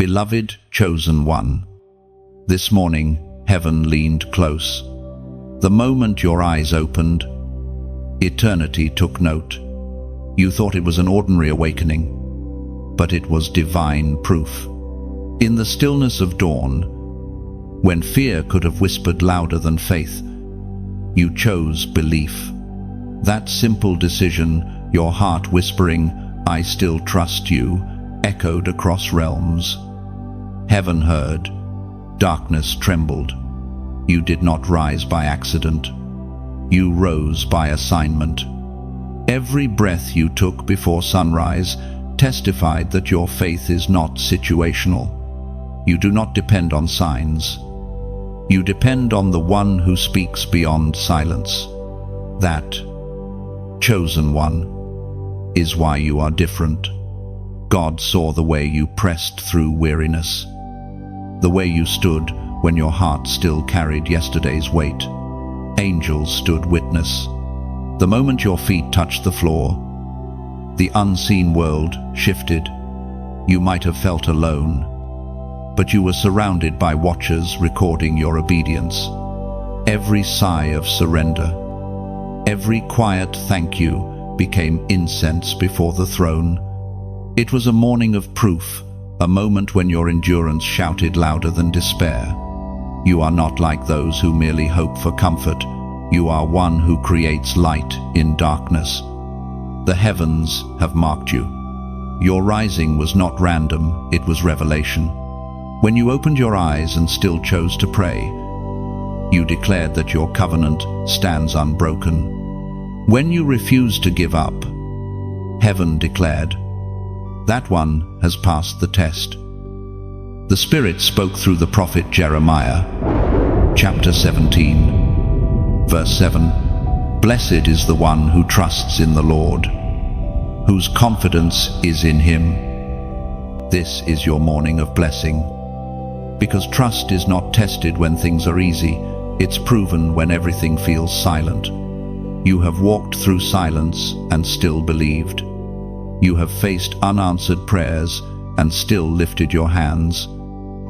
Beloved chosen one, this morning heaven leaned close. The moment your eyes opened, eternity took note. You thought it was an ordinary awakening, but it was divine proof. In the stillness of dawn, when fear could have whispered louder than faith, you chose belief. That simple decision, your heart whispering, "I still trust you," echoed across realms. Heaven heard, darkness trembled. You did not rise by accident. You rose by assignment. Every breath you took before sunrise testified that your faith is not situational. You do not depend on signs. You depend on the one who speaks beyond silence. That, chosen one, is why you are different. God saw the way you pressed through weariness, the way you stood when your heart still carried yesterday's weight. Angels stood witness. The moment your feet touched the floor, the unseen world shifted. You might have felt alone, but you were surrounded by watchers recording your obedience. Every sigh of surrender, every quiet thank you became incense before the throne. It was a morning of proof, a moment when your endurance shouted louder than despair. You are not like those who merely hope for comfort. You are one who creates light in darkness. The heavens have marked you. Your rising was not random, it was revelation. When you opened your eyes and still chose to pray, you declared that your covenant stands unbroken. When you refused to give up, heaven declared, "That one has passed the test." The Spirit spoke through the prophet Jeremiah, chapter 17, verse 7. "Blessed is the one who trusts in the Lord, whose confidence is in him." This is your morning of blessing. Because trust is not tested when things are easy, it's proven when everything feels silent. You have walked through silence and still believed. You have faced unanswered prayers and still lifted your hands.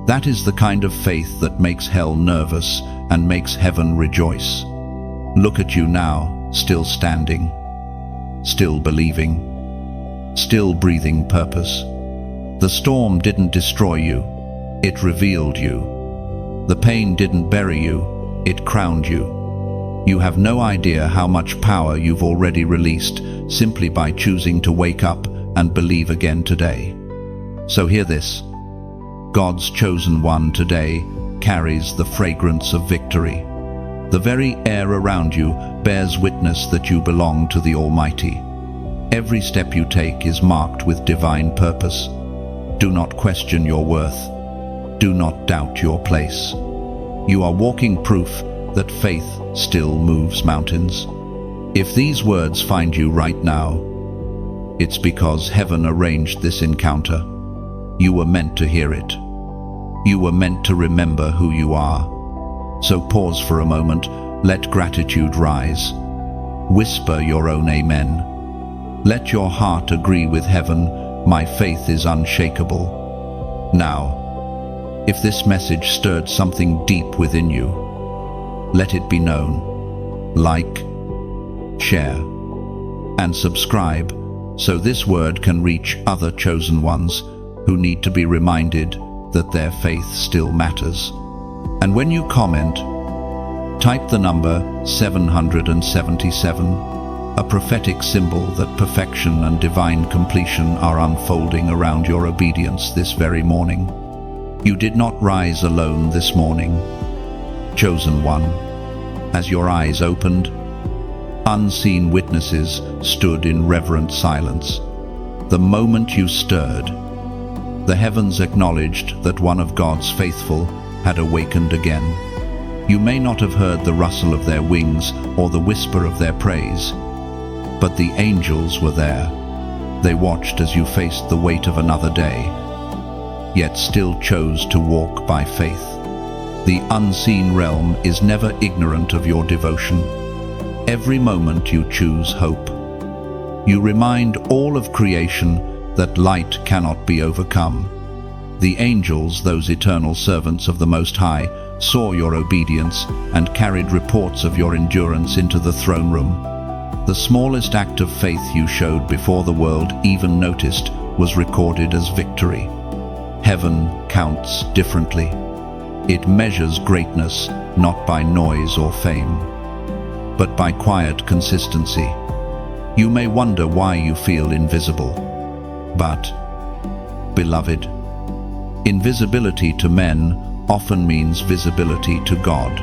That is the kind of faith that makes hell nervous and makes heaven rejoice. Look at you now, still standing, still believing, still breathing purpose. The storm didn't destroy you, it revealed you. The pain didn't bury you, it crowned you. You have no idea how much power you've already released simply by choosing to wake up and believe again today. So hear this. God's chosen one today carries the fragrance of victory. The very air around you bears witness that you belong to the Almighty. Every step you take is marked with divine purpose. Do not question your worth. Do not doubt your place. You are walking proof that faith still moves mountains. If these words find you right now, it's because heaven arranged this encounter. You were meant to hear it. You were meant to remember who you are. So pause for a moment, let gratitude rise. Whisper your own amen. Let your heart agree with heaven, "My faith is unshakable." Now, if this message stirred something deep within you, let it be known. Like, share, and subscribe so this word can reach other chosen ones who need to be reminded that their faith still matters. And when you comment, type the number 777, a prophetic symbol that perfection and divine completion are unfolding around your obedience this very morning. You did not rise alone this morning. Chosen one, as your eyes opened, unseen witnesses stood in reverent silence. The moment you stirred, the heavens acknowledged that one of God's faithful had awakened again. You may not have heard the rustle of their wings or the whisper of their praise, but the angels were there. They watched as you faced the weight of another day, yet still chose to walk by faith. The unseen realm is never ignorant of your devotion. Every moment you choose hope. You remind all of creation that light cannot be overcome. The angels, those eternal servants of the Most High, saw your obedience and carried reports of your endurance into the throne room. The smallest act of faith you showed before the world even noticed was recorded as victory. Heaven counts differently. It measures greatness not by noise or fame, but by quiet consistency. You may wonder why you feel invisible, but, beloved, invisibility to men often means visibility to God.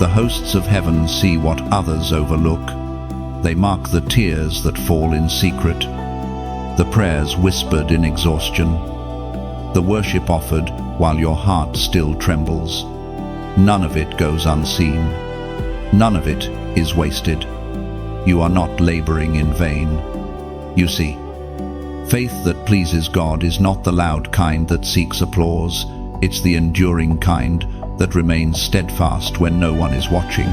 The hosts of heaven see what others overlook. They mark the tears that fall in secret, the prayers whispered in exhaustion, the worship offered while your heart still trembles. None of it goes unseen. None of it is wasted. You are not laboring in vain. You see, faith that pleases God is not the loud kind that seeks applause. It's the enduring kind that remains steadfast when no one is watching.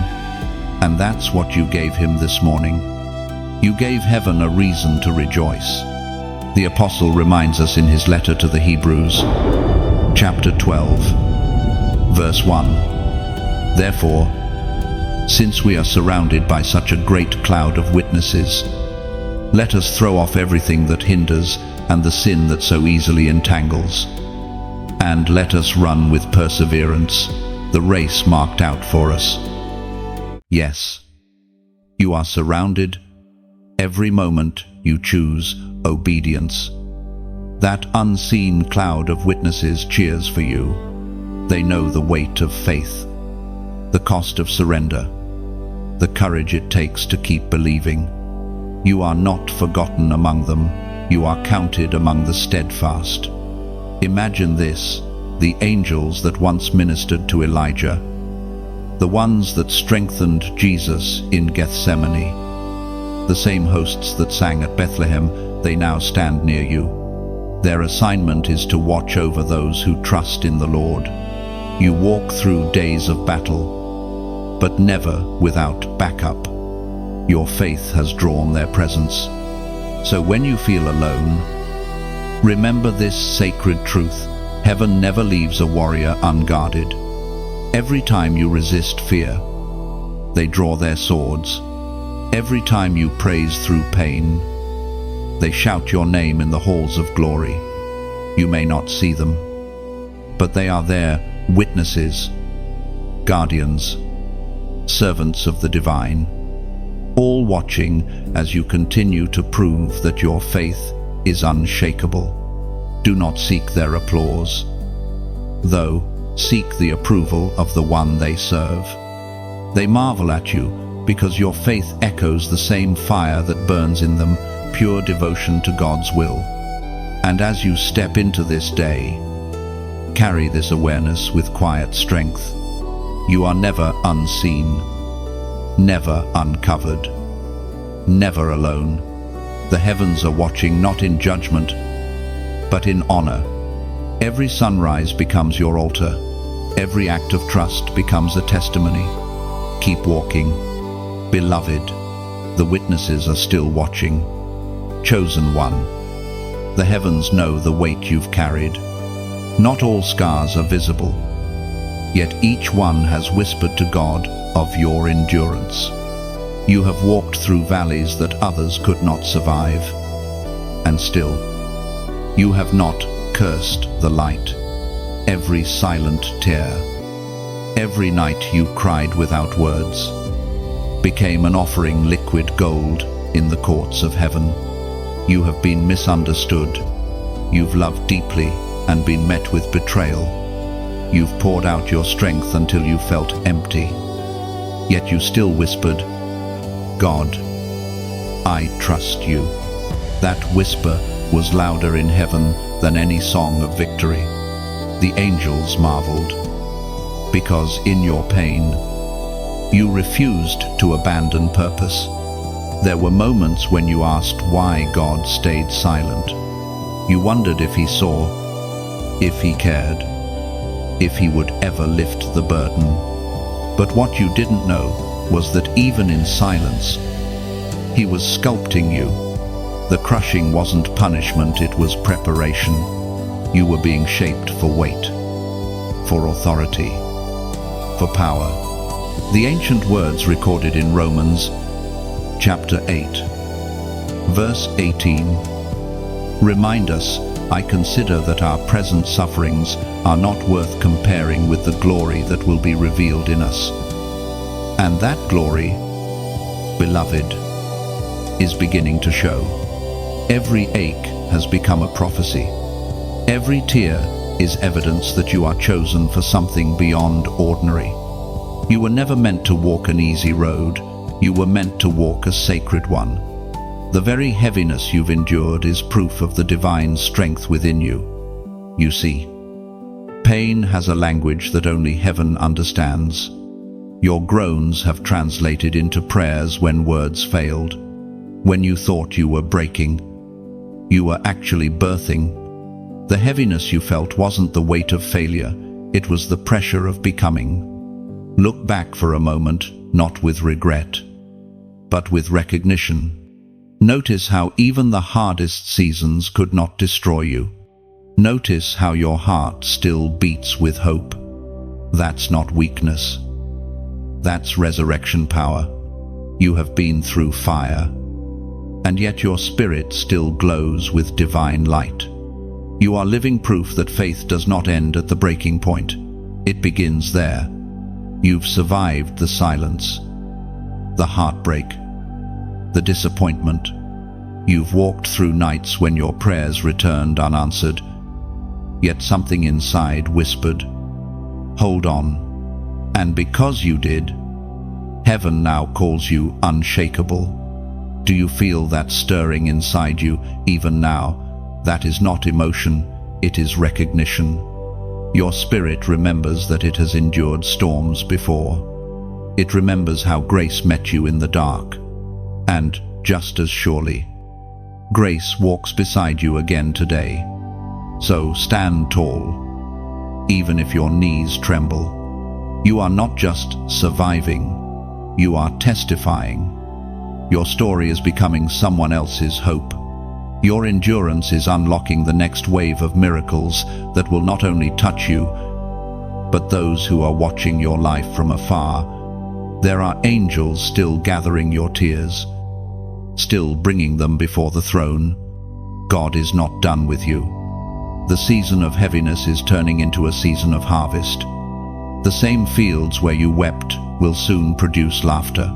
And that's what you gave him this morning. You gave heaven a reason to rejoice. The apostle reminds us in his letter to the Hebrews, chapter 12, verse 1. Therefore, since we are surrounded by such a great cloud of witnesses, let us throw off everything that hinders and the sin that so easily entangles, and let us run with perseverance the race marked out for us. Yes, you are surrounded. Every moment you choose obedience. That unseen cloud of witnesses cheers for you. They know the weight of faith, the cost of surrender, the courage it takes to keep believing. You are not forgotten among them. You are counted among the steadfast. Imagine this: the angels that once ministered to Elijah, the ones that strengthened Jesus in Gethsemane, the same hosts that sang at Bethlehem, they now stand near you. Their assignment is to watch over those who trust in the Lord. You walk through days of battle, but never without backup. Your faith has drawn their presence. So when you feel alone, remember this sacred truth: heaven never leaves a warrior unguarded. Every time you resist fear, they draw their swords. Every time you praise through pain, they shout your name in the halls of glory. You may not see them, but they are there, witnesses, guardians, servants of the divine, all watching as you continue to prove that your faith is unshakable. Do not seek their applause, though seek the approval of the one they serve. They marvel at you because your faith echoes the same fire that burns in them, pure devotion to God's will. And as you step into this day, carry this awareness with quiet strength. You are never unseen, never uncovered, never alone. The heavens are watching, not in judgment, but in honor. Every sunrise becomes your altar. Every act of trust becomes a testimony. Keep walking. Beloved, the witnesses are still watching. Chosen one, the heavens know the weight you've carried. Not all scars are visible, yet each one has whispered to God of your endurance. You have walked through valleys that others could not survive, and still, you have not cursed the light. Every silent tear, every night you cried without words, became an offering liquid gold in the courts of heaven. You have been misunderstood. You've loved deeply and been met with betrayal. You've poured out your strength until you felt empty. Yet you still whispered, "God, I trust you." That whisper was louder in heaven than any song of victory. The angels marveled, because in your pain, you refused to abandon purpose. There were moments when you asked why God stayed silent. You wondered if he saw, if he cared, if he would ever lift the burden. But what you didn't know was that even in silence, he was sculpting you. The crushing wasn't punishment, it was preparation. You were being shaped for weight, for authority, for power. The ancient words recorded in Romans chapter 8, verse 18, remind us, I consider that our present sufferings are not worth comparing with the glory that will be revealed in us. And that glory, beloved, is beginning to show. Every ache has become a prophecy. Every tear is evidence that you are chosen for something beyond ordinary. You were never meant to walk an easy road. You were meant to walk a sacred one. The very heaviness you've endured is proof of the divine strength within you. You see, pain has a language that only heaven understands. Your groans have translated into prayers when words failed. When you thought you were breaking, you were actually birthing. The heaviness you felt wasn't the weight of failure, it was the pressure of becoming. Look back for a moment, not with regret, but with recognition. Notice how even the hardest seasons could not destroy you. Notice how your heart still beats with hope. That's not weakness. That's resurrection power. You have been through fire, and yet your spirit still glows with divine light. You are living proof that faith does not end at the breaking point. It begins there. You've survived the silence, the heartbreak, the disappointment. You've walked through nights when your prayers returned unanswered, yet something inside whispered, hold on. And because you did, heaven now calls you unshakable. Do you feel that stirring inside you even now? That is not emotion, it is recognition. Your spirit remembers that it has endured storms before. It remembers how grace met you in the dark. And, just as surely, grace walks beside you again today. So stand tall, even if your knees tremble. You are not just surviving, you are testifying. Your story is becoming someone else's hope. Your endurance is unlocking the next wave of miracles that will not only touch you, but those who are watching your life from afar. There are angels still gathering your tears, still bringing them before the throne. God is not done with you. The season of heaviness is turning into a season of harvest. The same fields where you wept will soon produce laughter.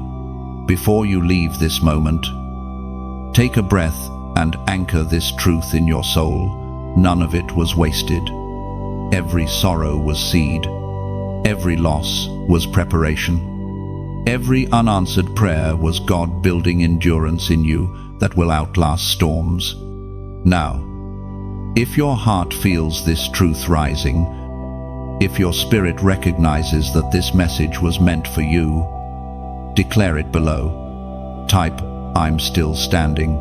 Before you leave this moment, take a breath and anchor this truth in your soul. None of it was wasted. Every sorrow was seed. Every loss was preparation. Every unanswered prayer was God building endurance in you that will outlast storms. Now, if your heart feels this truth rising, if your spirit recognizes that this message was meant for you, declare it below. Type, I'm still standing.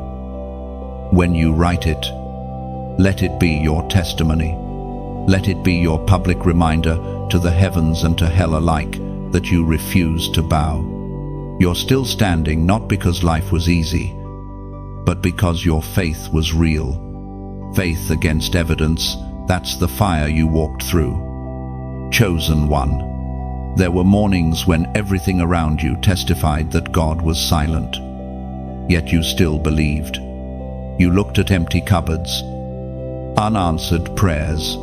When you write it, let it be your testimony. Let it be your public reminder to the heavens and to hell alike that you refuse to bow. You're still standing not because life was easy, but because your faith was real. Faith against evidence, that's the fire you walked through. Chosen one. There were mornings when everything around you testified that God was silent, yet you still believed. You looked at empty cupboards, unanswered prayers,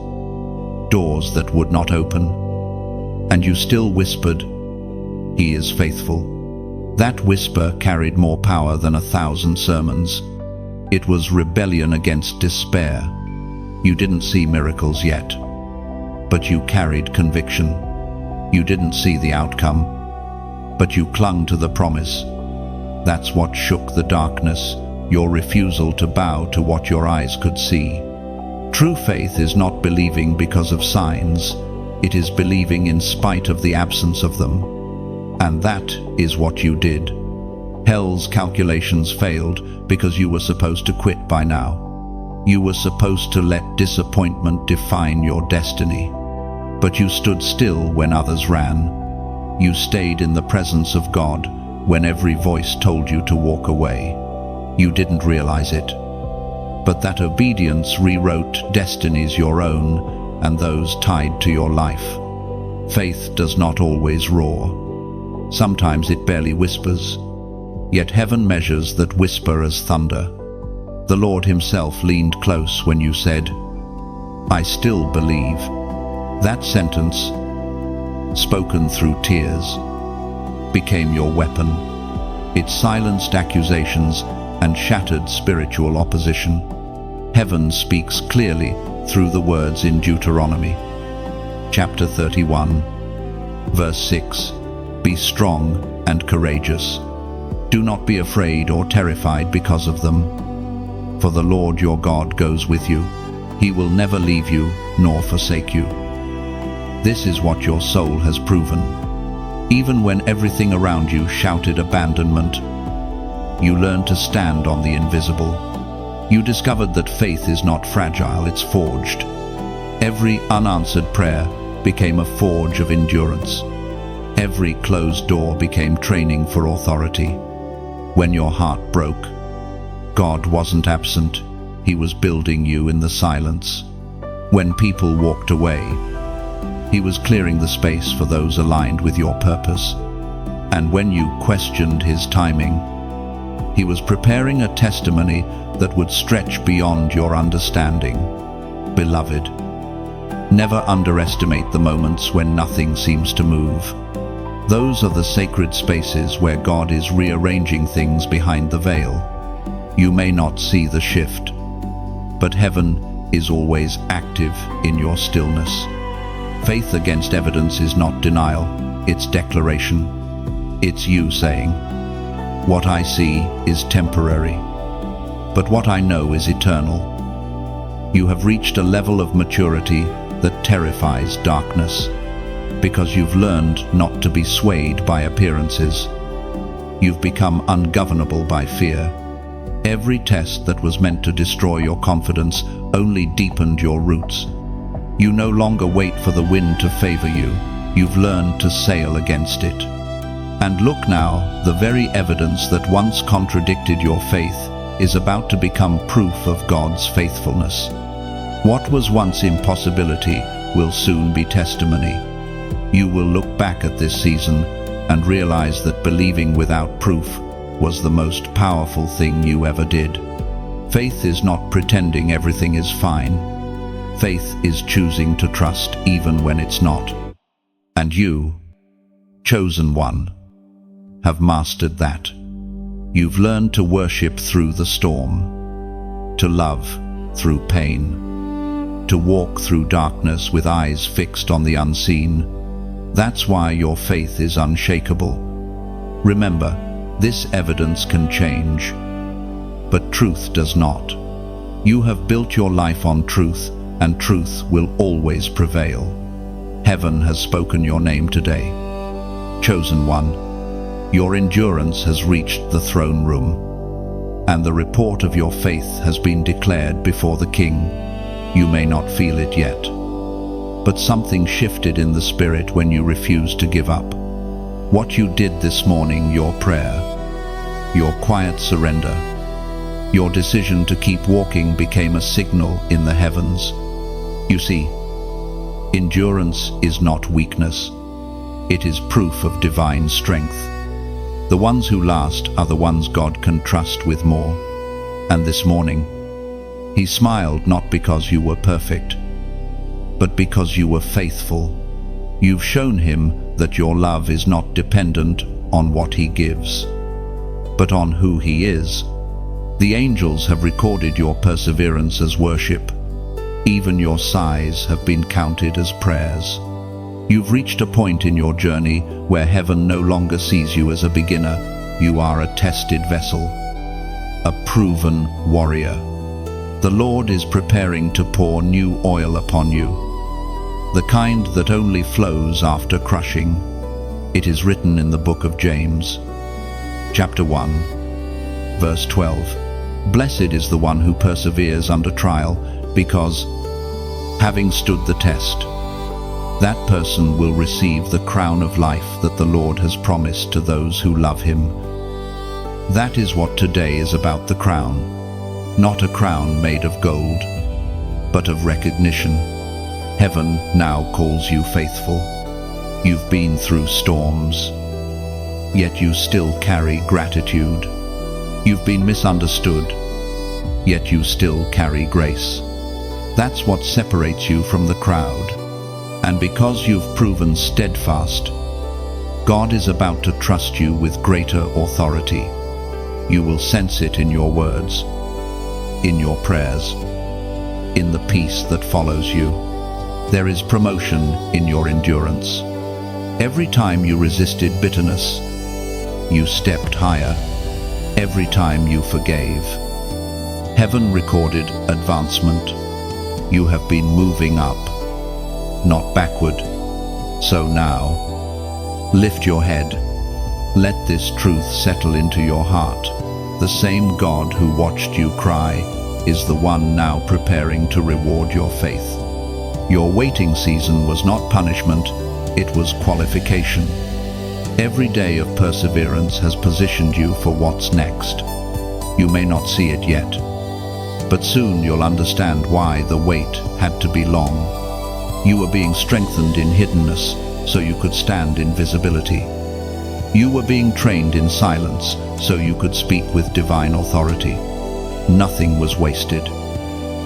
doors that would not open, and you still whispered, He is faithful. That whisper carried more power than 1,000 sermons. It was rebellion against despair. You didn't see miracles yet, but you carried conviction. You didn't see the outcome, but you clung to the promise. That's what shook the darkness, your refusal to bow to what your eyes could see. True faith is not believing because of signs, it is believing in spite of the absence of them. And that is what you did. Hell's calculations failed because you were supposed to quit by now. You were supposed to let disappointment define your destiny. But you stood still when others ran. You stayed in the presence of God when every voice told you to walk away. You didn't realize it, but that obedience rewrote destinies your own and those tied to your life. Faith does not always roar. Sometimes it barely whispers. Yet heaven measures that whisper as thunder. The Lord himself leaned close when you said, "I still believe." That sentence, spoken through tears, became your weapon. It silenced accusations and shattered spiritual opposition. Heaven speaks clearly through the words in Deuteronomy, chapter 31, verse 6, "Be strong and courageous. Do not be afraid or terrified because of them. For the Lord your God goes with you. He will never leave you nor forsake you." This is what your soul has proven. Even when everything around you shouted abandonment, you learned to stand on the invisible. You discovered that faith is not fragile, it's forged. Every unanswered prayer became a forge of endurance. Every closed door became training for authority. When your heart broke, God wasn't absent. He was building you in the silence. When people walked away, He was clearing the space for those aligned with your purpose. And when you questioned His timing, He was preparing a testimony that would stretch beyond your understanding. Beloved, never underestimate the moments when nothing seems to move. Those are the sacred spaces where God is rearranging things behind the veil. You may not see the shift, but heaven is always active in your stillness. Faith against evidence is not denial, it's declaration. It's you saying, "What I see is temporary, but what I know is eternal." You have reached a level of maturity that terrifies darkness, because you've learned not to be swayed by appearances. You've become ungovernable by fear. Every test that was meant to destroy your confidence only deepened your roots. You no longer wait for the wind to favor you. You've learned to sail against it. And look now, the very evidence that once contradicted your faith is about to become proof of God's faithfulness. What was once impossibility will soon be testimony. You will look back at this season and realize that believing without proof was the most powerful thing you ever did. Faith is not pretending everything is fine. Faith is choosing to trust even when it's not. And you, chosen one, have mastered that. You've learned to worship through the storm, to love through pain, to walk through darkness with eyes fixed on the unseen. That's why your faith is unshakable. Remember, this evidence can change, but truth does not. You have built your life on truth, and truth will always prevail. Heaven has spoken your name today. Chosen one, your endurance has reached the throne room, and the report of your faith has been declared before the King. You may not feel it yet, but something shifted in the spirit when you refused to give up. What you did this morning, your prayer, your quiet surrender, your decision to keep walking became a signal in the heavens. You see, endurance is not weakness. It is proof of divine strength. The ones who last are the ones God can trust with more. And this morning, He smiled not because you were perfect, but because you were faithful. You've shown Him that your love is not dependent on what He gives, but on who He is. The angels have recorded your perseverance as worship. Even your sighs have been counted as prayers. You've reached a point in your journey where heaven no longer sees you as a beginner. You are a tested vessel, a proven warrior. The Lord is preparing to pour new oil upon you, the kind that only flows after crushing. It is written in the book of James, chapter 1, verse 12. Blessed is the one who perseveres under trial, because, having stood the test, that person will receive the crown of life that the Lord has promised to those who love Him. That is what today is about, the crown. not a crown made of gold, but of recognition. Heaven now calls you faithful. You've been through storms, yet you still carry gratitude. You've been misunderstood, yet you still carry grace. That's what separates you from the crowd. And because you've proven steadfast, God is about to trust you with greater authority. You will sense it in your words, in your prayers, in the peace that follows you. There is promotion in your endurance. Every time you resisted bitterness, you stepped higher. Every time you forgave, heaven recorded advancement. You have been moving up, not backward. So now, lift your head. Let this truth settle into your heart. The same God who watched you cry is the one now preparing to reward your faith. Your waiting season was not punishment, it was qualification. Every day of perseverance has positioned you for what's next. You may not see it yet, but soon you'll understand why the wait had to be long. You were being strengthened in hiddenness so you could stand in visibility. You were being trained in silence so you could speak with divine authority. Nothing was wasted.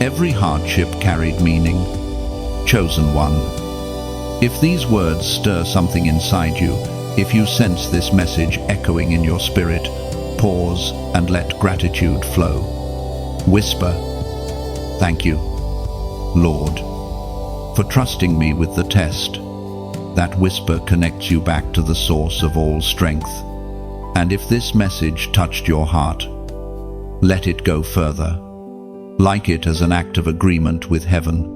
Every hardship carried meaning. Chosen one. If these words stir something inside you, if you sense this message echoing in your spirit, pause and let gratitude flow. Whisper, "Thank you, Lord, for trusting me with the test." That whisper connects you back to the source of all strength. And if this message touched your heart, let it go further. Like it as an act of agreement with heaven.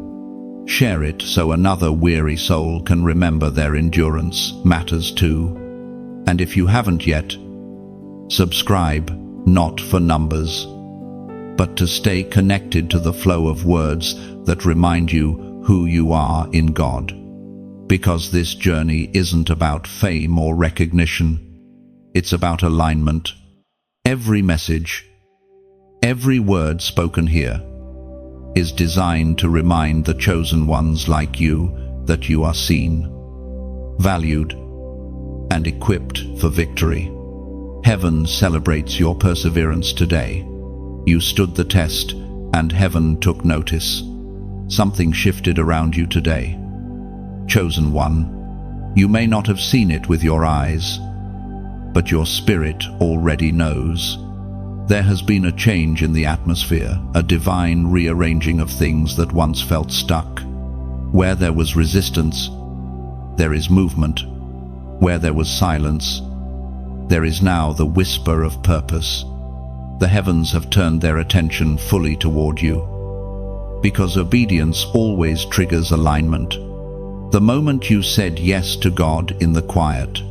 Share it so another weary soul can remember their endurance matters too. And if you haven't yet, subscribe, not for numbers, but to stay connected to the flow of words that remind you who you are in God. Because this journey isn't about fame or recognition, it's about alignment. Every message, every word spoken here, is designed to remind the chosen ones like you that you are seen, valued, and equipped for victory. Heaven celebrates your perseverance today. You stood the test, and heaven took notice. Something shifted around you today. Chosen one, you may not have seen it with your eyes, but your spirit already knows. There has been a change in the atmosphere, a divine rearranging of things that once felt stuck. Where there was resistance, there is movement. Where there was silence, there is now the whisper of purpose. The heavens have turned their attention fully toward you. Because obedience always triggers alignment. The moment you said yes to God in the quiet,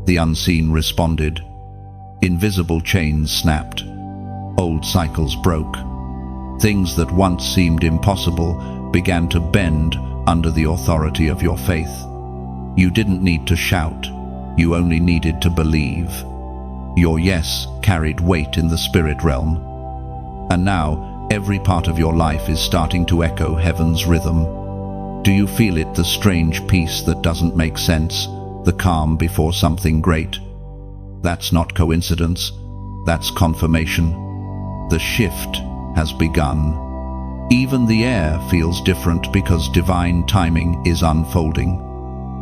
the unseen responded. Invisible chains snapped. Old cycles broke. Things that once seemed impossible began to bend under the authority of your faith. You didn't need to shout. You only needed to believe. Your yes carried weight in the spirit realm. And now, every part of your life is starting to echo heaven's rhythm. Do you feel it, the strange peace that doesn't make sense, the calm before something great? That's not coincidence, that's confirmation. The shift has begun. Even the air feels different because divine timing is unfolding.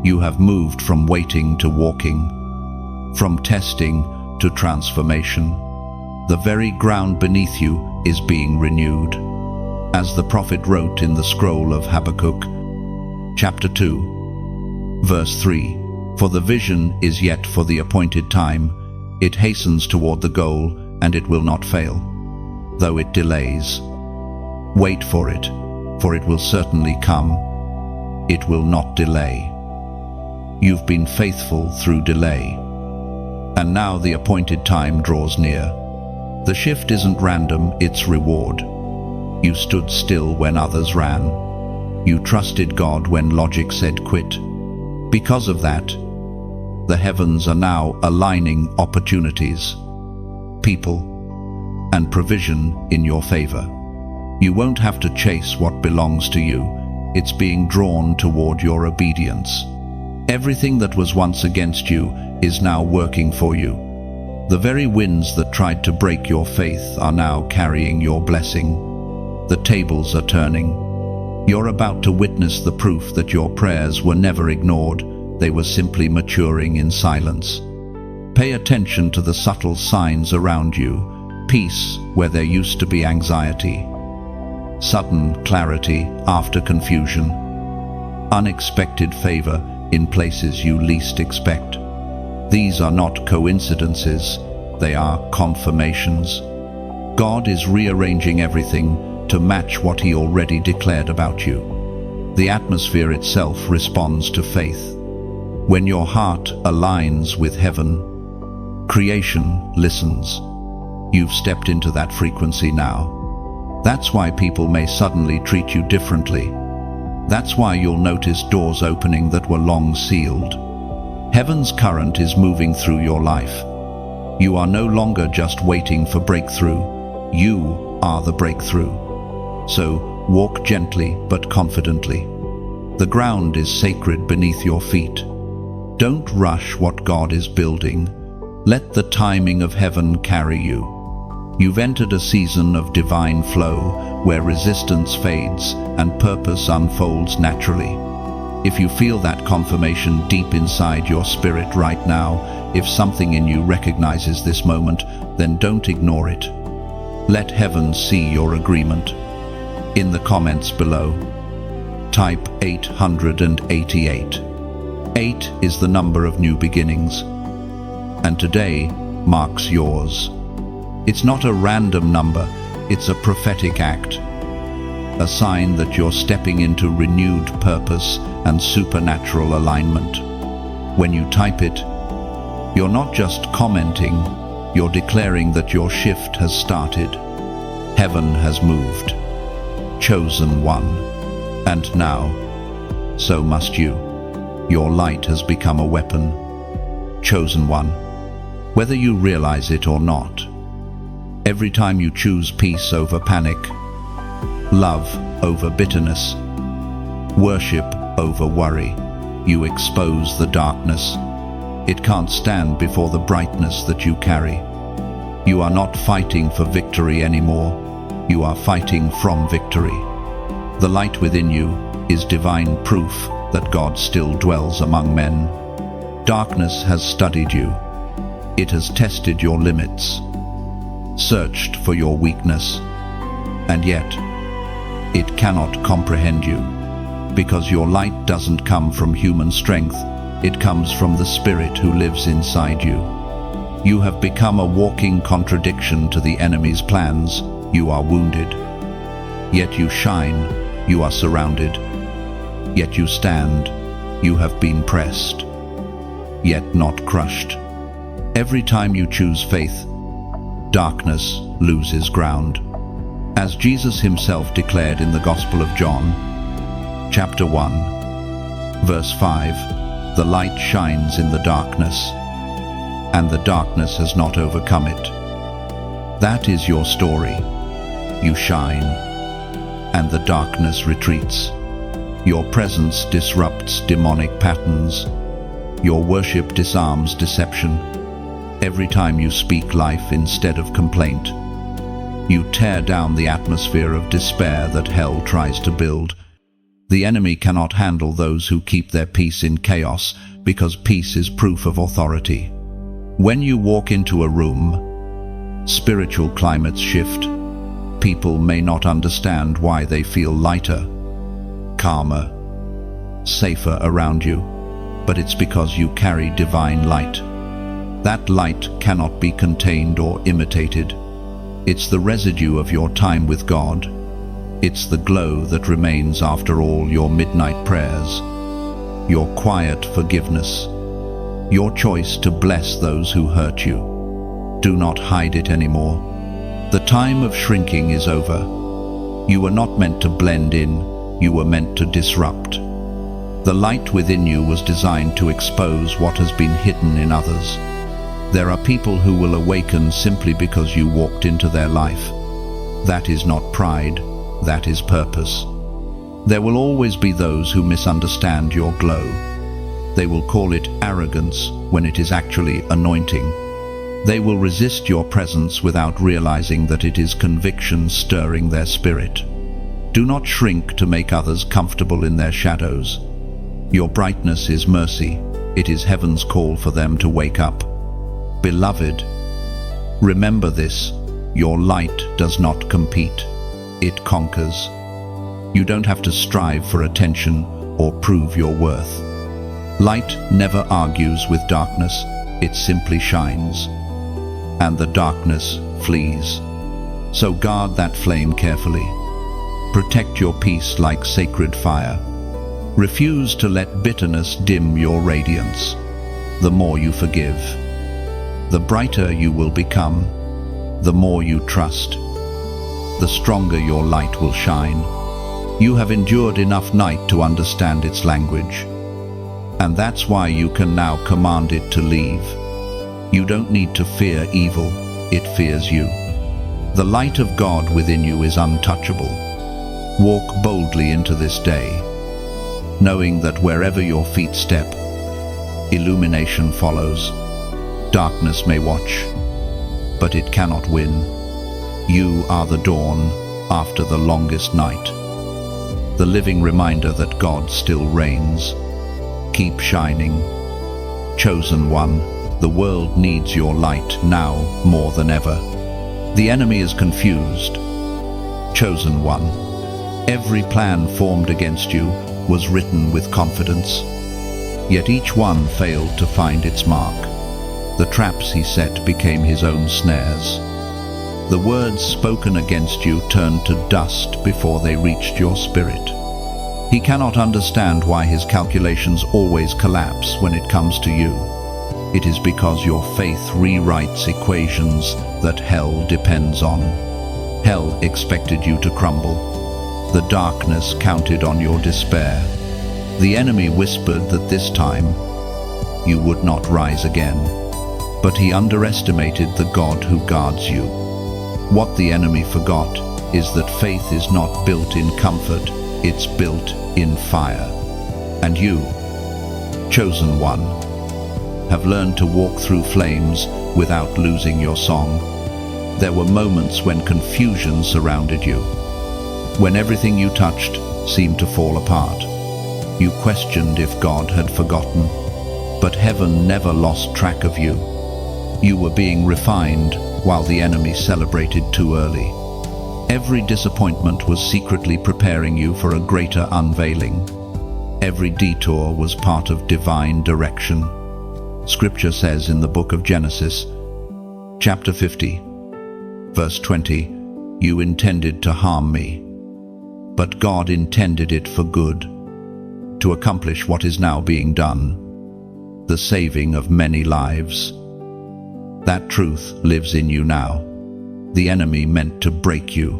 You have moved from waiting to walking, from testing to transformation. The very ground beneath you is being renewed. As the prophet wrote in the scroll of Habakkuk, chapter 2, verse 3, "For the vision is yet for the appointed time. It hastens toward the goal, and it will not fail. Though it delays, wait for it will certainly come. It will not delay." You've been faithful through delay. And now the appointed time draws near. The shift isn't random, it's reward. You stood still when others ran. You trusted God when logic said quit. Because of that, the heavens are now aligning opportunities, people, and provision in your favor. You won't have to chase what belongs to you. It's being drawn toward your obedience. Everything that was once against you is now working for you. The very winds that tried to break your faith are now carrying your blessing. The tables are turning. You're about to witness the proof that your prayers were never ignored. They were simply maturing in silence. Pay attention to the subtle signs around you. Peace where there used to be anxiety. Sudden clarity after confusion. Unexpected favor in places you least expect. These are not coincidences, they are confirmations. God is rearranging everything to match what He already declared about you. The atmosphere itself responds to faith. When your heart aligns with heaven, creation listens. You've stepped into that frequency now. That's why people may suddenly treat you differently. That's why you'll notice doors opening that were long sealed. Heaven's current is moving through your life. You are no longer just waiting for breakthrough. You are the breakthrough. So walk gently but confidently. The ground is sacred beneath your feet. Don't rush what God is building. Let the timing of heaven carry you. You've entered a season of divine flow where resistance fades and purpose unfolds naturally. If you feel that confirmation deep inside your spirit right now, if something in you recognizes this moment, then don't ignore it. Let heaven see your agreement. In the comments below, type 888. 8 is the number of new beginnings, and today marks yours. It's not a random number, it's a prophetic act, a sign that you're stepping into renewed purpose and supernatural alignment. When you type it, you're not just commenting, you're declaring that your shift has started. Heaven has moved. Chosen one. And now, so must you. Your light has become a weapon. Chosen one. Whether you realize it or not, every time you choose peace over panic, love over bitterness, worship over worry, you expose the darkness. It can't stand before the brightness that you carry. You are not fighting for victory anymore. You are fighting from victory. The light within you is divine proof that God still dwells among men. Darkness has studied you. It has tested your limits, searched for your weakness, and yet it cannot comprehend you, because your light doesn't come from human strength, it comes from the Spirit who lives inside you. You have become a walking contradiction to the enemy's plans. You are wounded, yet you shine. You are surrounded, yet you stand. You have been pressed, yet not crushed. Every time you choose faith, darkness loses ground. As Jesus himself declared in the Gospel of John, chapter 1, verse 5, the light shines in the darkness, and the darkness has not overcome it. That is your story. You shine, and the darkness retreats. Your presence disrupts demonic patterns. Your worship disarms deception. Every time you speak life instead of complaint, you tear down the atmosphere of despair that hell tries to build. The enemy cannot handle those who keep their peace in chaos, because peace is proof of authority. When you walk into a room, spiritual climates shift. People may not understand why they feel lighter, calmer, safer around you, but it's because you carry divine light. That light cannot be contained or imitated. It's the residue of your time with God. It's the glow that remains after all your midnight prayers, your quiet forgiveness, your choice to bless those who hurt you. Do not hide it anymore. The time of shrinking is over. You were not meant to blend in, you were meant to disrupt. The light within you was designed to expose what has been hidden in others. There are people who will awaken simply because you walked into their life. That is not pride, that is purpose. There will always be those who misunderstand your glow. They will call it arrogance when it is actually anointing. They will resist your presence without realizing that it is conviction stirring their spirit. Do not shrink to make others comfortable in their shadows. Your brightness is mercy. It is heaven's call for them to wake up. Beloved, remember this: your light does not compete. It conquers. You don't have to strive for attention or prove your worth. Light never argues with darkness, it simply shines. And the darkness flees. So guard that flame carefully. Protect your peace like sacred fire. Refuse to let bitterness dim your radiance. The more you forgive, the brighter you will become. The more you trust, the stronger your light will shine. You have endured enough night to understand its language. And that's why you can now command it to leave. You don't need to fear evil, it fears you. The light of God within you is untouchable. Walk boldly into this day, knowing that wherever your feet step, illumination follows. Darkness may watch, but it cannot win. You are the dawn after the longest night. The living reminder that God still reigns. Keep shining. Chosen one, the world needs your light now more than ever. The enemy is confused. Chosen one, every plan formed against you was written with confidence. Yet each one failed to find its mark. The traps he set became his own snares. The words spoken against you turned to dust before they reached your spirit. He cannot understand why his calculations always collapse when it comes to you. It is because your faith rewrites equations that hell depends on. Hell expected you to crumble. The darkness counted on your despair. The enemy whispered that this time you would not rise again. But he underestimated the God who guards you. What the enemy forgot is that faith is not built in comfort, it's built in fire. And you, chosen one, have learned to walk through flames without losing your song. There were moments when confusion surrounded you, when everything you touched seemed to fall apart. You questioned if God had forgotten, but heaven never lost track of you. You were being refined while the enemy celebrated too early. Every disappointment was secretly preparing you for a greater unveiling. Every detour was part of divine direction. Scripture says in the book of Genesis, chapter 50, verse 20, "You intended to harm me, but God intended it for good, to accomplish what is now being done, the saving of many lives." That truth lives in you now. The enemy meant to break you,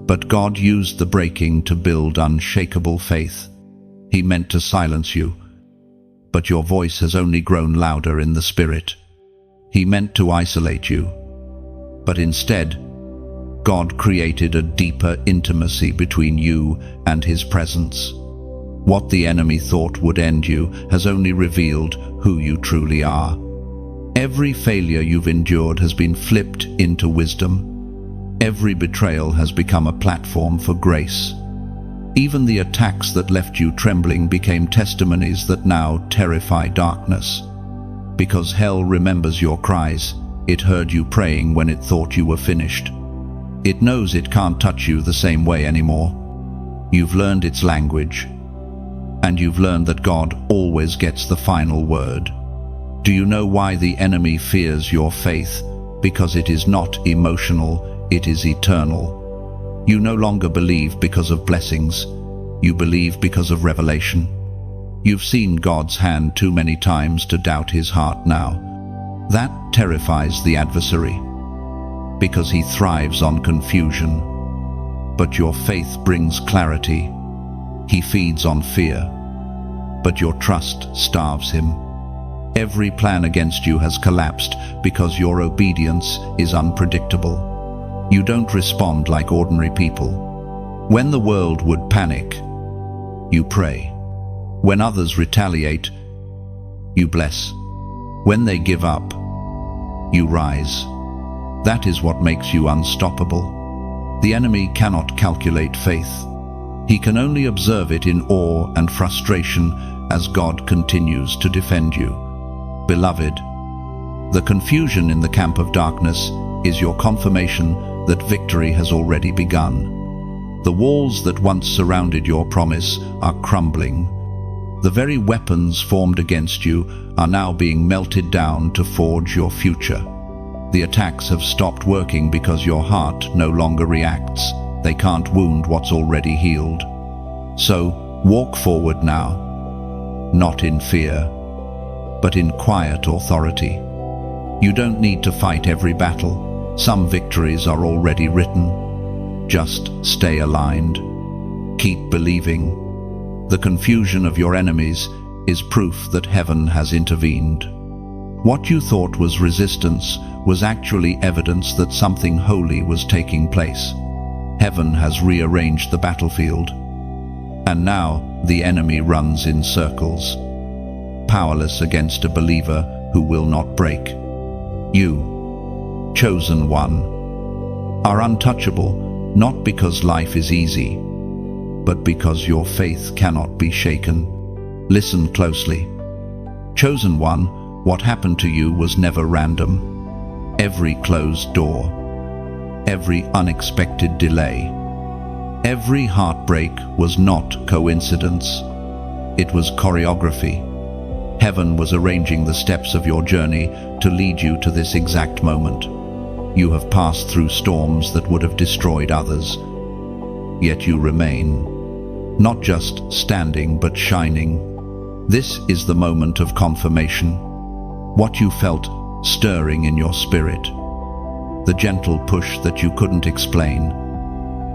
but God used the breaking to build unshakable faith. He meant to silence you, but your voice has only grown louder in the spirit. He meant to isolate you, but instead, God created a deeper intimacy between you and His presence. What the enemy thought would end you has only revealed who you truly are. Every failure you've endured has been flipped into wisdom. Every betrayal has become a platform for grace. Even the attacks that left you trembling became testimonies that now terrify darkness. Because hell remembers your cries, it heard you praying when it thought you were finished. It knows it can't touch you the same way anymore. You've learned its language, and you've learned that God always gets the final word. Do you know why the enemy fears your faith? Because it is not emotional, it is eternal. You no longer believe because of blessings, you believe because of revelation. You've seen God's hand too many times to doubt His heart now. That terrifies the adversary, because he thrives on confusion. But your faith brings clarity. He feeds on fear, but your trust starves him. Every plan against you has collapsed because your obedience is unpredictable. You don't respond like ordinary people. When the world would panic, you pray. When others retaliate, you bless. When they give up, you rise. That is what makes you unstoppable. The enemy cannot calculate faith. He can only observe it in awe and frustration as God continues to defend you. Beloved, the confusion in the camp of darkness is your confirmation that victory has already begun. The walls that once surrounded your promise are crumbling. The very weapons formed against you are now being melted down to forge your future. The attacks have stopped working because your heart no longer reacts. They can't wound what's already healed. So, walk forward now, not in fear, but in quiet authority. You don't need to fight every battle. Some victories are already written. Just stay aligned. Keep believing. The confusion of your enemies is proof that heaven has intervened. What you thought was resistance was actually evidence that something holy was taking place. Heaven has rearranged the battlefield. And now the enemy runs in circles, powerless against a believer who will not break. You, chosen one, are untouchable, not because life is easy, but because your faith cannot be shaken. Listen closely. Chosen one, what happened to you was never random. Every closed door, every unexpected delay, every heartbreak was not coincidence. It was choreography. Heaven was arranging the steps of your journey to lead you to this exact moment. You have passed through storms that would have destroyed others, yet you remain, not just standing but shining. This is the moment of confirmation. What you felt stirring in your spirit, the gentle push that you couldn't explain,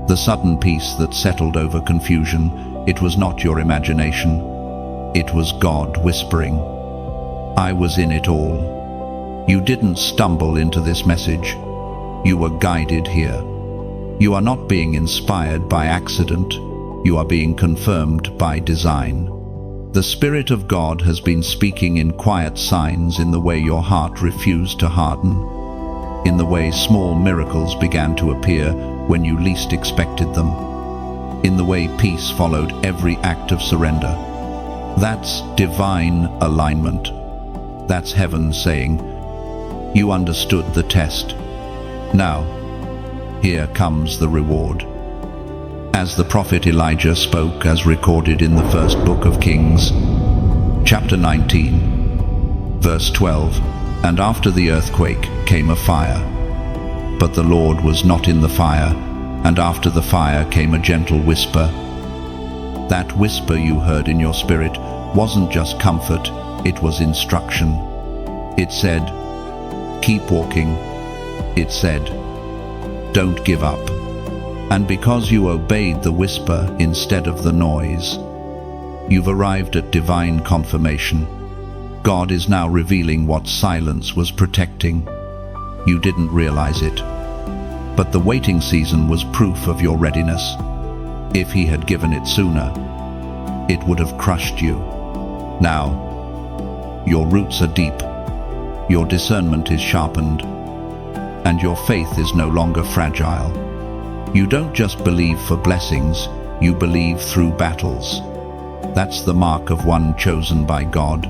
the sudden peace that settled over confusion, it was not your imagination. It was God whispering, I was in it all. You didn't stumble into this message. You were guided here. You are not being inspired by accident. You are being confirmed by design. The Spirit of God has been speaking in quiet signs in the way your heart refused to harden, in the way small miracles began to appear when you least expected them, in the way peace followed every act of surrender. That's divine alignment. That's heaven saying, you understood the test. Now, here comes the reward. As the prophet Elijah spoke as recorded in the first book of Kings, chapter 19, verse 12, and after the earthquake came a fire. But the Lord was not in the fire, and after the fire came a gentle whisper. That whisper you heard in your spirit wasn't just comfort, it was instruction. It said, keep walking. It said, don't give up. And because you obeyed the whisper instead of the noise, you've arrived at divine confirmation. God is now revealing what silence was protecting. You didn't realize it. But the waiting season was proof of your readiness. If he had given it sooner, it would have crushed you. Now, your roots are deep, your discernment is sharpened, and your faith is no longer fragile. You don't just believe for blessings, you believe through battles. That's the mark of one chosen by God.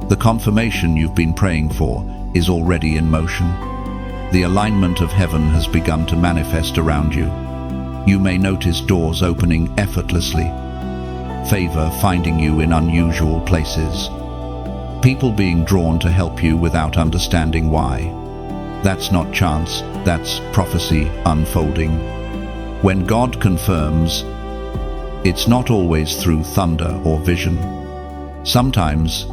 The confirmation you've been praying for is already in motion. The alignment of heaven has begun to manifest around you. You may notice doors opening effortlessly, favor finding you in unusual places, people being drawn to help you without understanding why. That's not chance, that's prophecy unfolding. When God confirms, it's not always through thunder or vision. Sometimes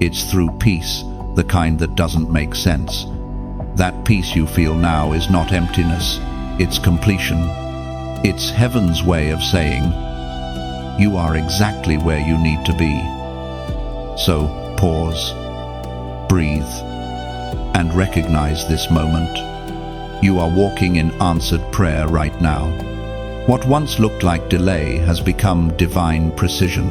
it's through peace, the kind that doesn't make sense. That peace you feel now is not emptiness, it's completion. It's heaven's way of saying, you are exactly where you need to be. So pause, breathe, and recognize this moment. You are walking in answered prayer right now. What once looked like delay has become divine precision.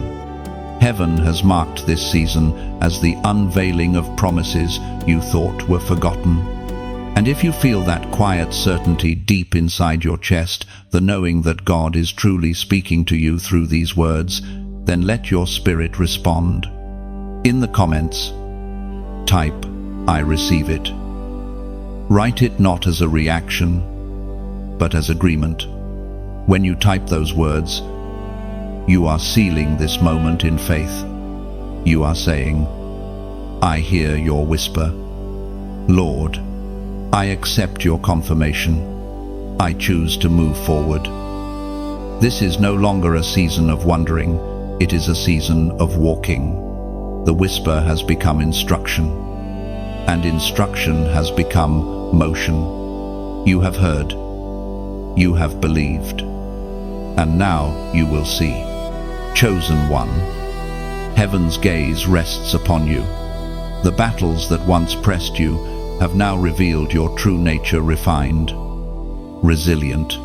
Heaven has marked this season as the unveiling of promises you thought were forgotten. And if you feel that quiet certainty deep inside your chest, the knowing that God is truly speaking to you through these words, then let your spirit respond. In the comments, type, "I receive it." Write it not as a reaction, but as agreement. When you type those words, you are sealing this moment in faith. You are saying, "I hear your whisper. Lord, I accept your confirmation. I choose to move forward." This is no longer a season of wondering, it is a season of walking. The whisper has become instruction, and instruction has become motion. You have heard, you have believed, and now you will see. Chosen one, heaven's gaze rests upon you. The battles that once pressed you have now revealed your true nature, refined, resilient,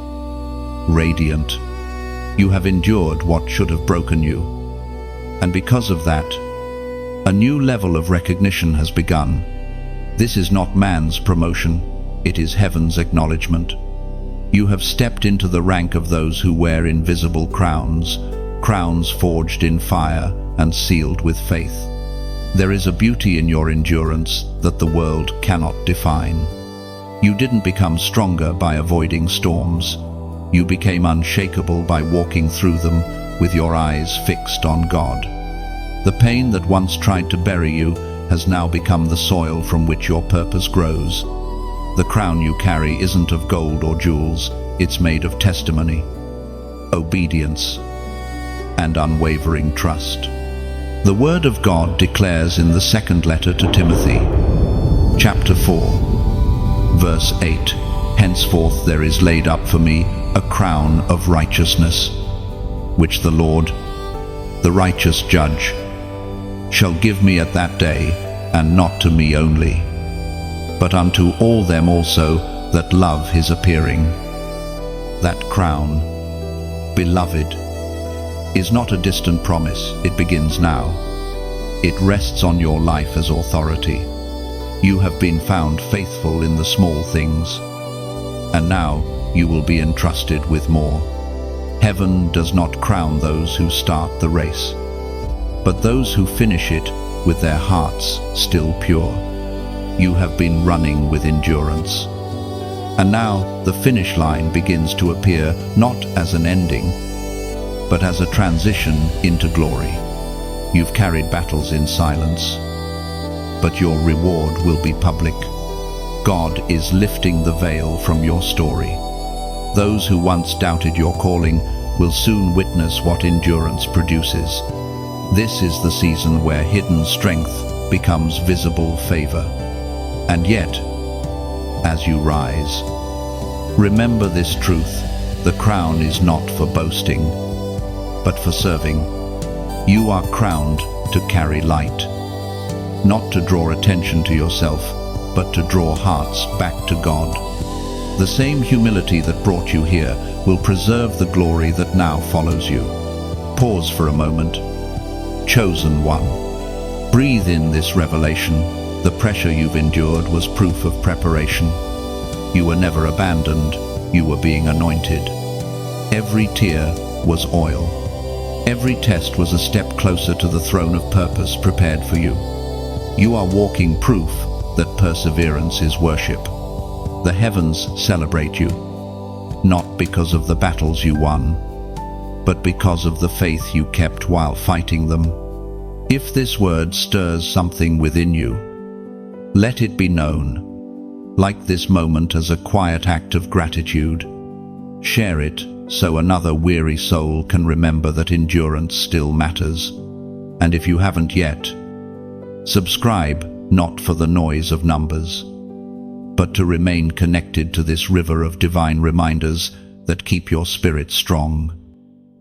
radiant. You have endured what should have broken you, and because of that, a new level of recognition has begun. This is not man's promotion, it is heaven's acknowledgement. You have stepped into the rank of those who wear invisible crowns, crowns forged in fire and sealed with faith. There is a beauty in your endurance that the world cannot define. You didn't become stronger by avoiding storms. You became unshakable by walking through them with your eyes fixed on God. The pain that once tried to bury you has now become the soil from which your purpose grows. The crown you carry isn't of gold or jewels, it's made of testimony, obedience, and unwavering trust. The Word of God declares in the second letter to Timothy, chapter 4, verse 8, "Henceforth there is laid up for me a crown of righteousness, which the Lord, the righteous judge, shall give me at that day, and not to me only, but unto all them also that love his appearing." That crown, beloved, is not a distant promise, it begins now. It rests on your life as authority. You have been found faithful in the small things, and now you will be entrusted with more. Heaven does not crown those who start the race, but those who finish it with their hearts still pure. You have been running with endurance, and now the finish line begins to appear not as an ending, but as a transition into glory. You've carried battles in silence, but your reward will be public. God is lifting the veil from your story. Those who once doubted your calling will soon witness what endurance produces. This is the season where hidden strength becomes visible favor. And yet, as you rise, remember this truth: the crown is not for boasting, but for serving. You are crowned to carry light, not to draw attention to yourself, but to draw hearts back to God. The same humility that brought you here will preserve the glory that now follows you. Pause for a moment. Chosen one, breathe in this revelation. The pressure you've endured was proof of preparation. You were never abandoned, you were being anointed. Every tear was oil. Every test was a step closer to the throne of purpose prepared for you. You are walking proof that perseverance is worship. The heavens celebrate you, not because of the battles you won, but because of the faith you kept while fighting them. If this word stirs something within you, let it be known. Like this moment as a quiet act of gratitude, share it so another weary soul can remember that endurance still matters. And if you haven't yet, subscribe, not for the noise of numbers, but to remain connected to this river of divine reminders that keep your spirit strong.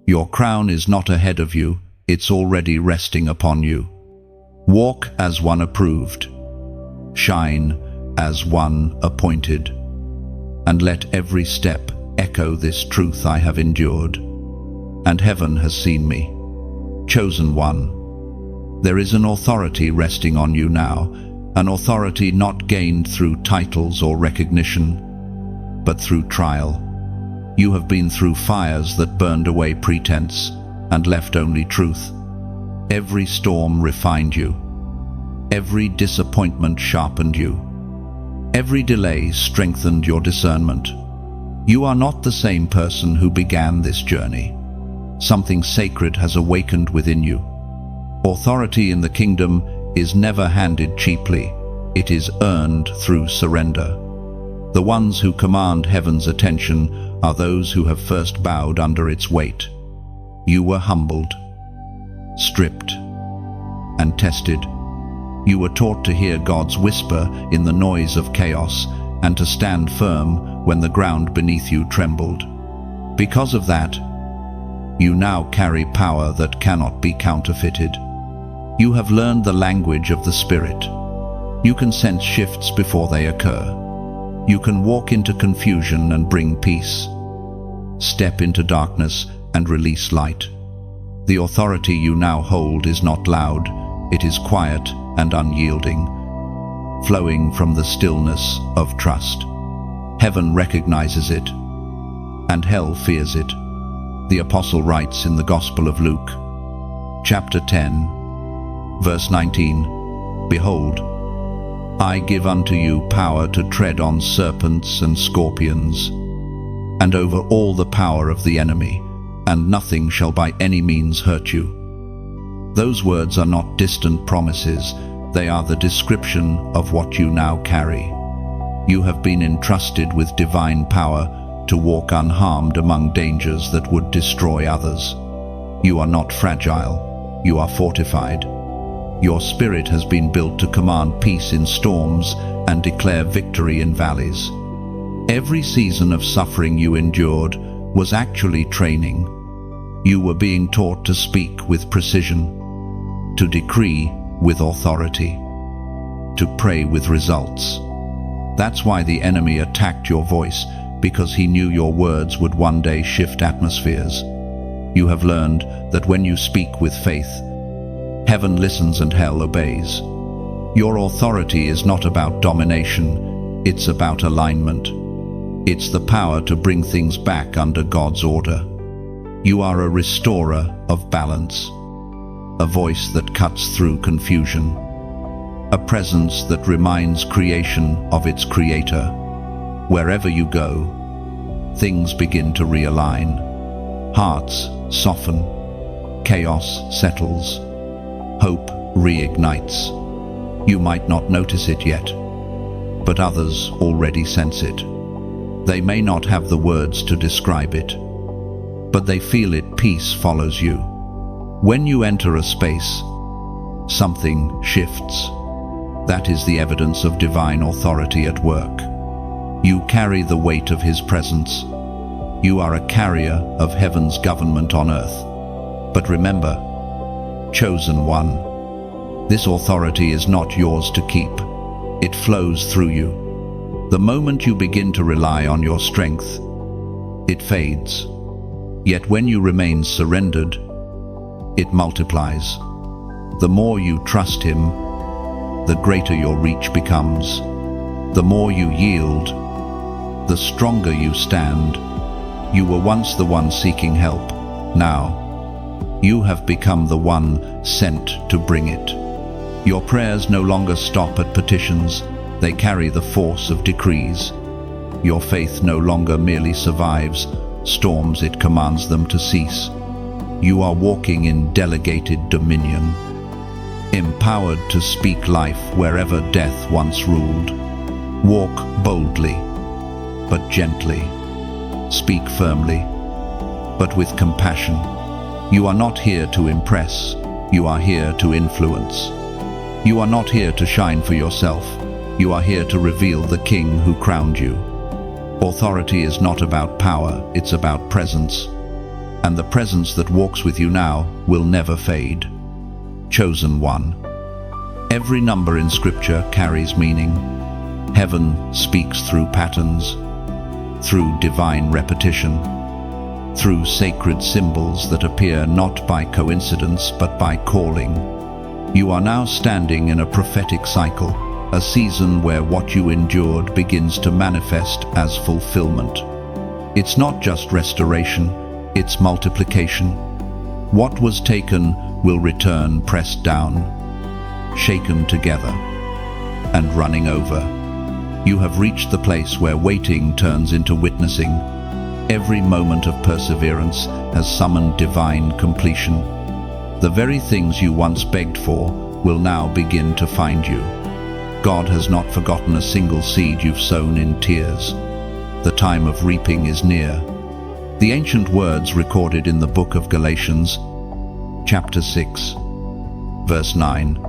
Your crown is not ahead of you, it's already resting upon you. Walk as one approved, Shine as one appointed, and let every step echo this truth: I have endured, and heaven has seen me. Chosen one, there is an authority resting on you now, an authority not gained through titles or recognition, but through trial. You have been through fires that burned away pretense and left only truth. Every storm refined you. Every disappointment sharpened you. Every delay strengthened your discernment. You are not the same person who began this journey. Something sacred has awakened within you. Authority in the kingdom is never handed cheaply. It is earned through surrender. The ones who command heaven's attention are those who have first bowed under its weight. You were humbled, stripped, and tested. You were taught to hear God's whisper in the noise of chaos and to stand firm when the ground beneath you trembled. Because of that, you now carry power that cannot be counterfeited. You have learned the language of the Spirit. You can sense shifts before they occur. You can walk into confusion and bring peace. Step into darkness and release light. The authority you now hold is not loud, it is quiet and unyielding, flowing from the stillness of trust. Heaven recognizes it, and hell fears it. The Apostle writes in the Gospel of Luke, chapter 10, verse 19, "Behold, I give unto you power to tread on serpents and scorpions, and over all the power of the enemy, and nothing shall by any means hurt you." Those words are not distant promises, they are the description of what you now carry. You have been entrusted with divine power to walk unharmed among dangers that would destroy others. You are not fragile, you are fortified. Your spirit has been built to command peace in storms and declare victory in valleys. Every season of suffering you endured was actually training. You were being taught to speak with precision, to decree with authority, to pray with results. That's why the enemy attacked your voice, because he knew your words would one day shift atmospheres. You have learned that when you speak with faith, heaven listens and hell obeys. Your authority is not about domination, it's about alignment. It's the power to bring things back under God's order. You are a restorer of balance, a voice that cuts through confusion, a presence that reminds creation of its creator. Wherever you go, things begin to realign. Hearts soften, chaos settles, hope reignites. You might not notice it yet, but others already sense it. They may not have the words to describe it, but they feel it. Peace follows you. When you enter a space, something shifts. That is the evidence of divine authority at work. You carry the weight of His presence. You are a carrier of heaven's government on earth. But remember, chosen one, this authority is not yours to keep. It flows through you. The moment you begin to rely on your strength, it fades. Yet when you remain surrendered, it multiplies. The more you trust Him, the greater your reach becomes. The more you yield, the stronger you stand. You were once the one seeking help. Now, you have become the one sent to bring it. Your prayers no longer stop at petitions, they carry the force of decrees. Your faith no longer merely survives storms, it commands them to cease. You are walking in delegated dominion, empowered to speak life wherever death once ruled. Walk boldly, but gently. Speak firmly, but with compassion. You are not here to impress, you are here to influence. You are not here to shine for yourself, you are here to reveal the King who crowned you. Authority is not about power, it's about presence. And the presence that walks with you now will never fade. Chosen one. Every number in Scripture carries meaning. Heaven speaks through patterns, through divine repetition, through sacred symbols that appear not by coincidence but by calling. You are now standing in a prophetic cycle, a season where what you endured begins to manifest as fulfillment. It's not just restoration, it's multiplication. What was taken will return pressed down, shaken together, and running over. You have reached the place where waiting turns into witnessing. Every moment of perseverance has summoned divine completion. The very things you once begged for will now begin to find you. God has not forgotten a single seed you've sown in tears. The time of reaping is near. The ancient words recorded in the book of Galatians, chapter 6, verse 9,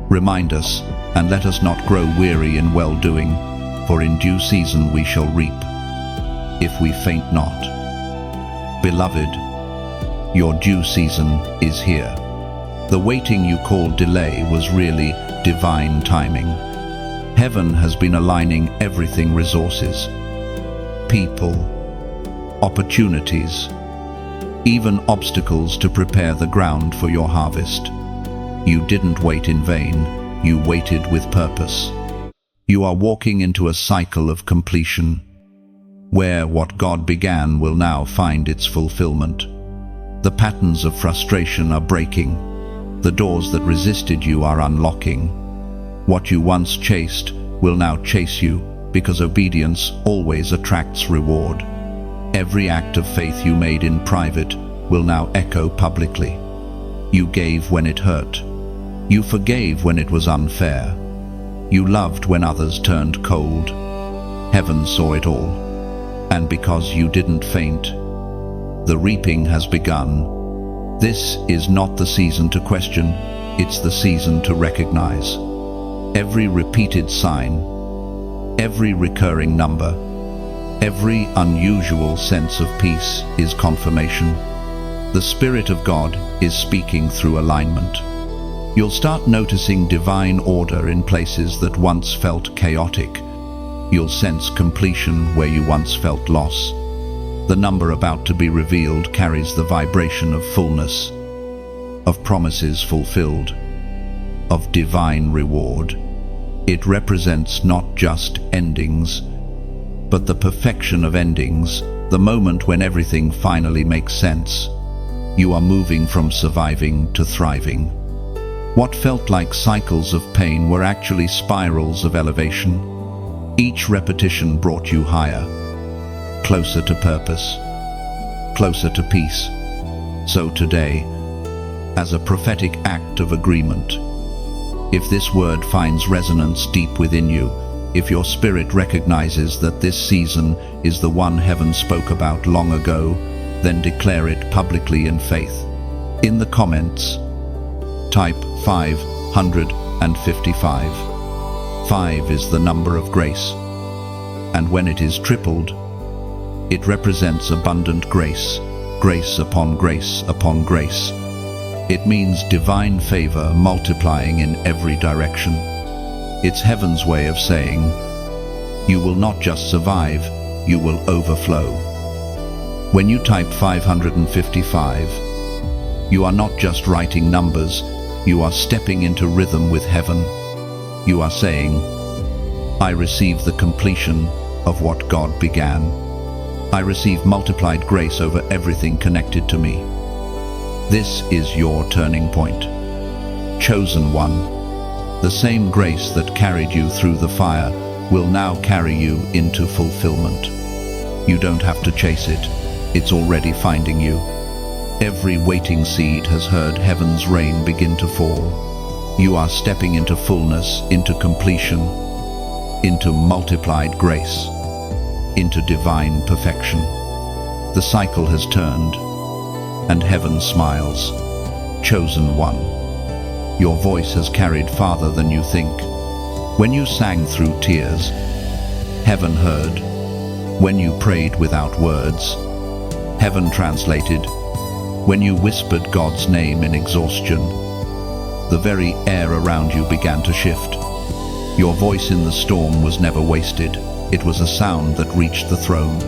remind us, and let us not grow weary in well-doing, for in due season we shall reap, if we faint not. Beloved, your due season is here. The waiting you called delay was really divine timing. Heaven has been aligning everything: resources, people, opportunities, even obstacles to prepare the ground for your harvest. You didn't wait in vain, you waited with purpose. You are walking into a cycle of completion, where what God began will now find its fulfillment. The patterns of frustration are breaking. The doors that resisted you are unlocking. What you once chased will now chase you, because obedience always attracts reward. Every act of faith you made in private will now echo publicly. You gave when it hurt. You forgave when it was unfair. You loved when others turned cold. Heaven saw it all. And because you didn't faint, the reaping has begun. This is not the season to question, it's the season to recognize. Every repeated sign, every recurring number, every unusual sense of peace is confirmation. The Spirit of God is speaking through alignment. You'll start noticing divine order in places that once felt chaotic. You'll sense completion where you once felt loss. The number about to be revealed carries the vibration of fullness, of promises fulfilled, of divine reward. It represents not just endings, but the perfection of endings, the moment when everything finally makes sense. You are moving from surviving to thriving. What felt like cycles of pain were actually spirals of elevation. Each repetition brought you higher, closer to purpose, closer to peace. So today, as a prophetic act of agreement, if this word finds resonance deep within you, if your spirit recognizes that this season is the one heaven spoke about long ago, then declare it publicly in faith. In the comments, type 555. 5 is the number of grace, and when it is tripled, it represents abundant grace, grace upon grace upon grace. It means divine favor multiplying in every direction. It's heaven's way of saying, you will not just survive, you will overflow. When you type 555, you are not just writing numbers, you are stepping into rhythm with heaven. You are saying, I receive the completion of what God began. I receive multiplied grace over everything connected to me. This is your turning point. Chosen one, the same grace that carried you through the fire will now carry you into fulfillment. You don't have to chase it, it's already finding you. Every waiting seed has heard heaven's rain begin to fall. You are stepping into fullness, into completion, into multiplied grace, into divine perfection. The cycle has turned, and heaven smiles. Chosen one, your voice has carried farther than you think. When you sang through tears, heaven heard. When you prayed without words, heaven translated. When you whispered God's name in exhaustion, the very air around you began to shift. Your voice in the storm was never wasted. It was a sound that reached the throne.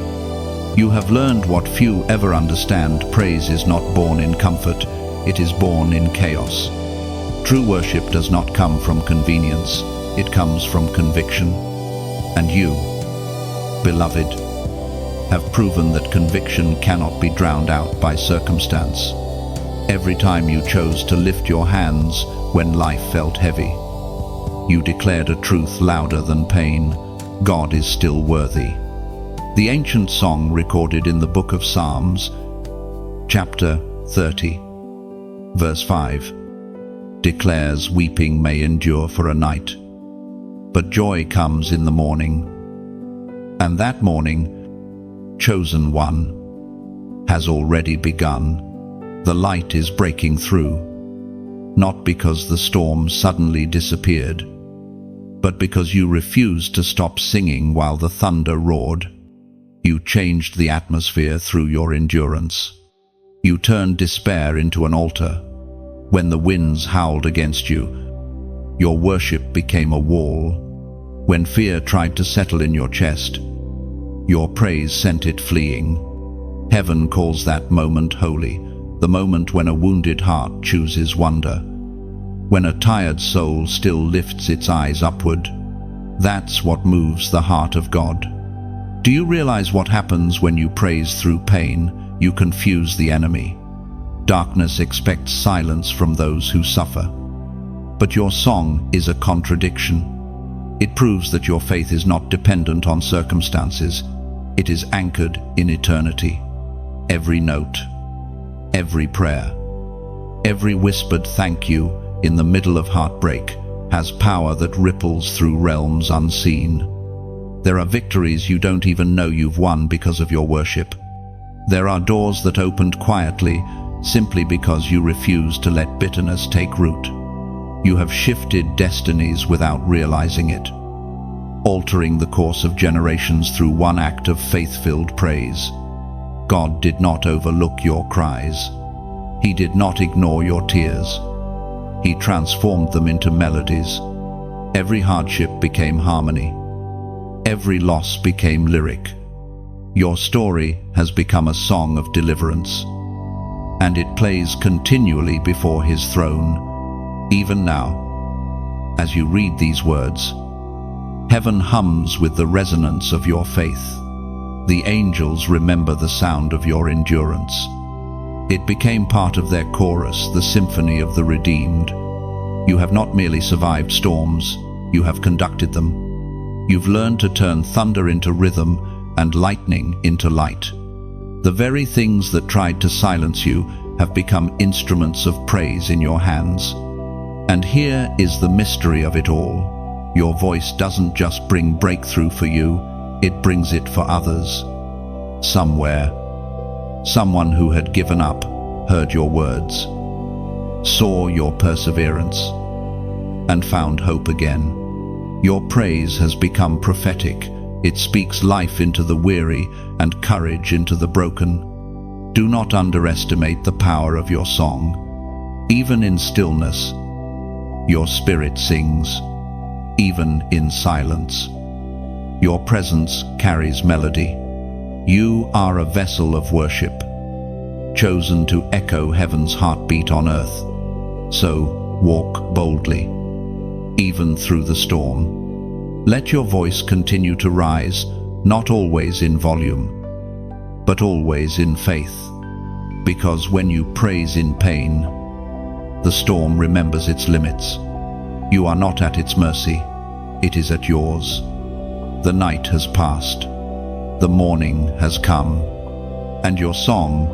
You have learned what few ever understand. Praise is not born in comfort, it is born in chaos. True worship does not come from convenience, it comes from conviction. And you, beloved, have proven that conviction cannot be drowned out by circumstance. Every time you chose to lift your hands when life felt heavy, you declared a truth louder than pain: God is still worthy. The ancient song recorded in the book of Psalms, chapter 30, verse 5, declares weeping may endure for a night, but joy comes in the morning. And that morning, chosen one, has already begun. The light is breaking through, not because the storm suddenly disappeared, but because you refused to stop singing while the thunder roared. You changed the atmosphere through your endurance. You turned despair into an altar. When the winds howled against you, your worship became a wall. When fear tried to settle in your chest, your praise sent it fleeing. Heaven calls that moment holy, the moment when a wounded heart chooses wonder, when a tired soul still lifts its eyes upward. That's what moves the heart of God. Do you realize what happens when you praise through pain? You confuse the enemy. Darkness expects silence from those who suffer. But your song is a contradiction. It proves that your faith is not dependent on circumstances. It is anchored in eternity. Every note, every prayer, every whispered thank you in the middle of heartbreak has power that ripples through realms unseen. There are victories you don't even know you've won because of your worship. There are doors that opened quietly simply because you refused to let bitterness take root. You have shifted destinies without realizing it, altering the course of generations through one act of faith-filled praise. God did not overlook your cries. He did not ignore your tears. He transformed them into melodies. Every hardship became harmony. Every loss became lyric. Your story has become a song of deliverance, and it plays continually before His throne. Even now, as you read these words, heaven hums with the resonance of your faith. The angels remember the sound of your endurance. It became part of their chorus, the symphony of the redeemed. You have not merely survived storms, you have conducted them. You've learned to turn thunder into rhythm and lightning into light. The very things that tried to silence you have become instruments of praise in your hands. And here is the mystery of it all. Your voice doesn't just bring breakthrough for you, it brings it for others. Somewhere, someone who had given up heard your words, saw your perseverance, and found hope again. Your praise has become prophetic. It speaks life into the weary and courage into the broken. Do not underestimate the power of your song. Even in stillness, your spirit sings. Even in silence, your presence carries melody. You are a vessel of worship, chosen to echo heaven's heartbeat on earth. So walk boldly, even through the storm. Let your voice continue to rise, not always in volume, but always in faith. Because when you praise in pain, the storm remembers its limits. You are not at its mercy, it is at yours. The night has passed, the morning has come, and your song,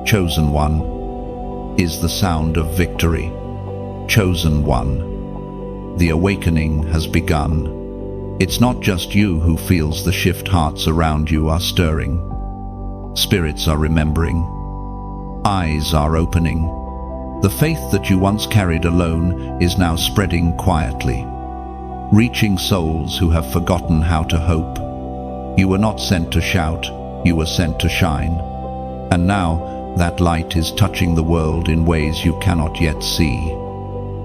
Chosen One, is the sound of victory. Chosen One. The awakening has begun. It's not just you who feels the shift. Hearts around you are stirring. Spirits are remembering. Eyes are opening. The faith that you once carried alone is now spreading quietly, reaching souls who have forgotten how to hope. You were not sent to shout, you were sent to shine. And now that light is touching the world in ways you cannot yet see.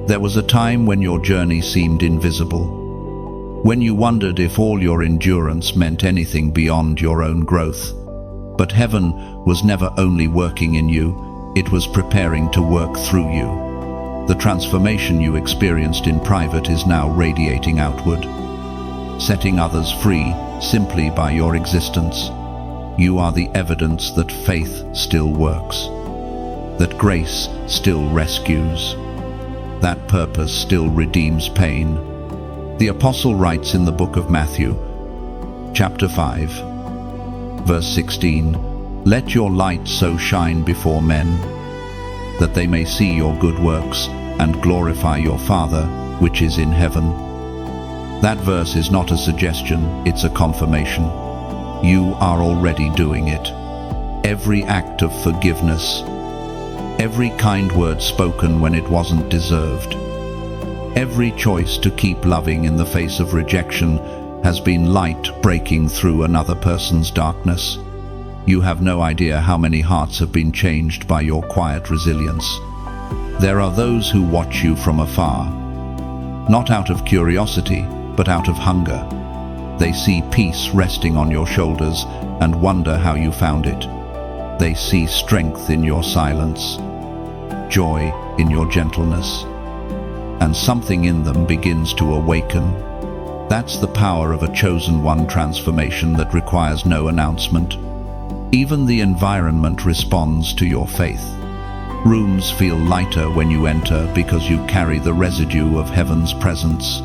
There was a time when your journey seemed invisible, when you wondered if all your endurance meant anything beyond your own growth. But heaven was never only working in you, it was preparing to work through you. The transformation you experienced in private is now radiating outward, setting others free simply by your existence. You are the evidence that faith still works, that grace still rescues, that purpose still redeems pain. The Apostle writes in the book of Matthew, chapter 5, verse 16, "Let your light so shine before men, that they may see your good works and glorify your Father which is in heaven." That verse is not a suggestion, it's a confirmation. You are already doing it. Every act of forgiveness, every kind word spoken when it wasn't deserved, every choice to keep loving in the face of rejection has been light breaking through another person's darkness. You have no idea how many hearts have been changed by your quiet resilience. There are those who watch you from afar, not out of curiosity, but out of hunger. They see peace resting on your shoulders and wonder how you found it. They see strength in your silence, joy in your gentleness, and something in them begins to awaken. That's the power of a chosen one transformation that requires no announcement. Even the environment responds to your faith. Rooms feel lighter when you enter because you carry the residue of heaven's presence.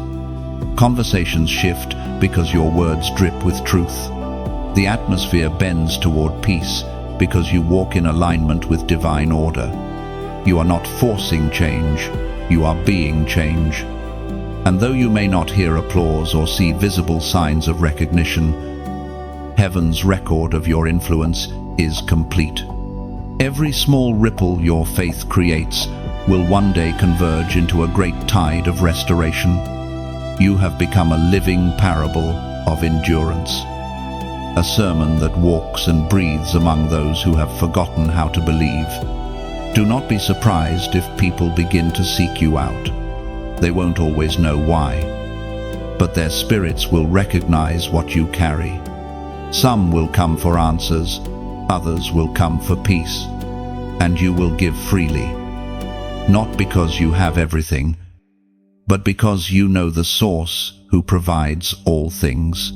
Conversations shift because your words drip with truth. The atmosphere bends toward peace because you walk in alignment with divine order. You are not forcing change, you are being change. And though you may not hear applause or see visible signs of recognition, heaven's record of your influence is complete. Every small ripple your faith creates will one day converge into a great tide of restoration. You have become a living parable of endurance, a sermon that walks and breathes among those who have forgotten how to believe. Do not be surprised if people begin to seek you out. They won't always know why, but their spirits will recognize what you carry. Some will come for answers, others will come for peace, and you will give freely, not because you have everything, but because you know the source who provides all things.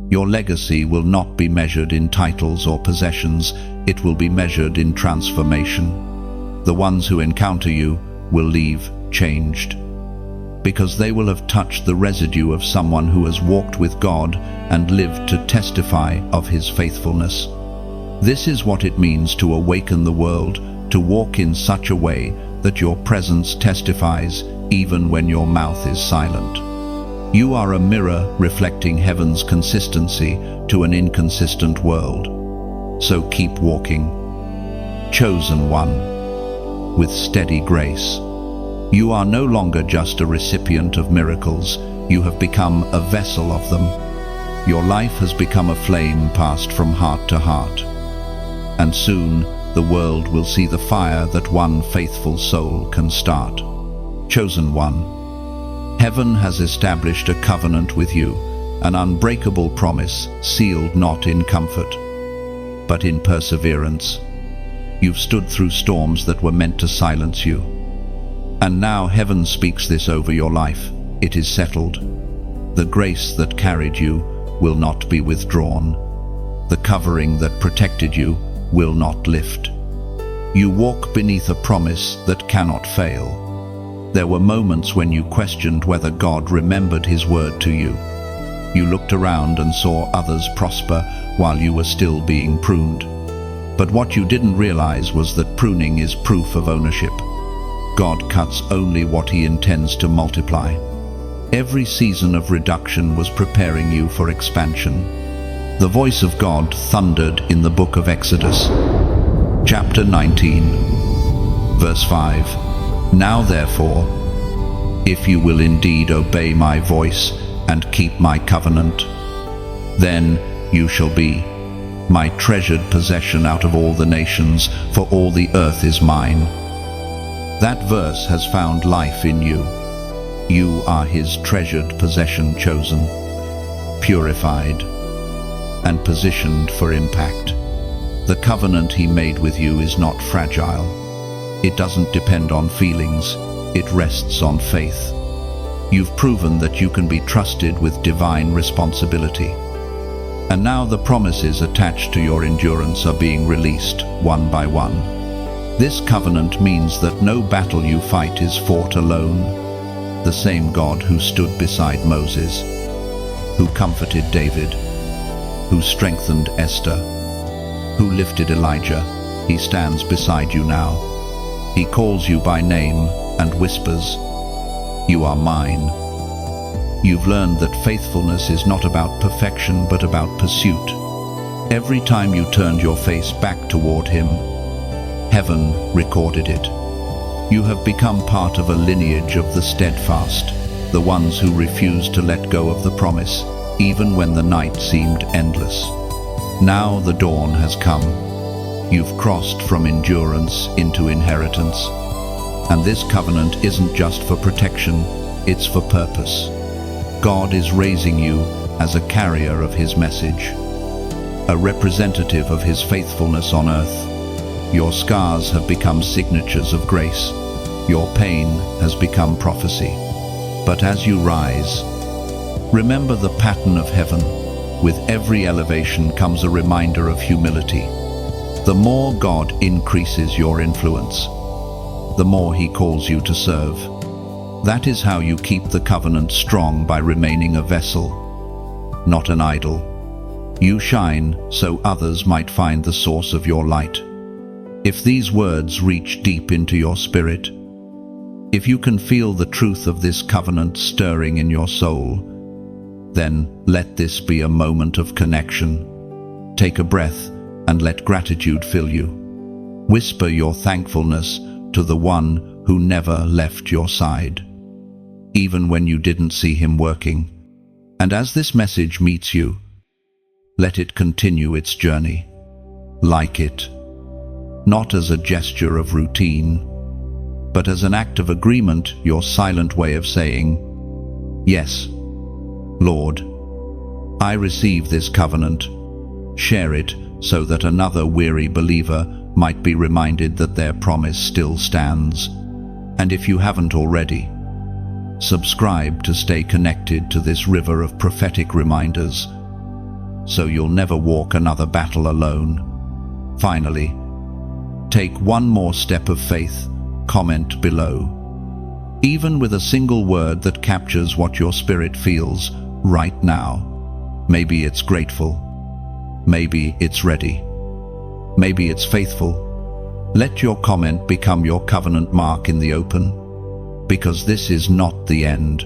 Your legacy will not be measured in titles or possessions, it will be measured in transformation. The ones who encounter you will leave changed, because they will have touched the residue of someone who has walked with God and lived to testify of his faithfulness. This is what it means to awaken the world, to walk in such a way that your presence testifies even when your mouth is silent. You are a mirror reflecting heaven's consistency to an inconsistent world. So keep walking, chosen one, with steady grace. You are no longer just a recipient of miracles, you have become a vessel of them. Your life has become a flame passed from heart to heart. And soon the world will see the fire that one faithful soul can start. Chosen one, heaven has established a covenant with you, an unbreakable promise sealed not in comfort, but in perseverance. You've stood through storms that were meant to silence you. And now heaven speaks this over your life. It is settled. The grace that carried you will not be withdrawn. The covering that protected you will not lift. You walk beneath a promise that cannot fail. There were moments when you questioned whether God remembered his word to you. You looked around and saw others prosper while you were still being pruned. But what you didn't realize was that pruning is proof of ownership. God cuts only what he intends to multiply. Every season of reduction was preparing you for expansion. The voice of God thundered in the book of Exodus, chapter 19, verse 5. Now therefore, if you will indeed obey my voice and keep my covenant, then you shall be my treasured possession out of all the nations, for all the earth is mine. That verse has found life in you. You are his treasured possession, chosen, purified, and positioned for impact. The covenant he made with you is not fragile. It doesn't depend on feelings, it rests on faith. You've proven that you can be trusted with divine responsibility. And now the promises attached to your endurance are being released, one by one. This covenant means that no battle you fight is fought alone. The same God who stood beside Moses, who comforted David, who strengthened Esther, who lifted Elijah, he stands beside you now. He calls you by name and whispers, "You are mine." You've learned that faithfulness is not about perfection but about pursuit. Every time you turned your face back toward him, heaven recorded it. You have become part of a lineage of the steadfast, the ones who refuse to let go of the promise, even when the night seemed endless. Now the dawn has come. You've crossed from endurance into inheritance. And this covenant isn't just for protection, it's for purpose. God is raising you as a carrier of his message, a representative of his faithfulness on earth. Your scars have become signatures of grace. Your pain has become prophecy. But as you rise, remember the pattern of heaven. With every elevation comes a reminder of humility. The more God increases your influence, the more he calls you to serve. That is how you keep the covenant strong, by remaining a vessel, not an idol. You shine so others might find the source of your light. If these words reach deep into your spirit, if you can feel the truth of this covenant stirring in your soul, then let this be a moment of connection. Take a breath and let gratitude fill you. Whisper your thankfulness to the one who never left your side, even when you didn't see him working. And as this message meets you, let it continue its journey. Like it, not as a gesture of routine, but as an act of agreement, your silent way of saying, "Yes, Lord, I receive this covenant." Share it so that another weary believer might be reminded that their promise still stands. And if you haven't already, subscribe to stay connected to this river of prophetic reminders, so you'll never walk another battle alone. Finally, take one more step of faith. Comment below, even with a single word that captures what your spirit feels right now. Maybe it's grateful, maybe it's ready, maybe it's faithful. Let your comment become your covenant mark in the open, because this is not the end.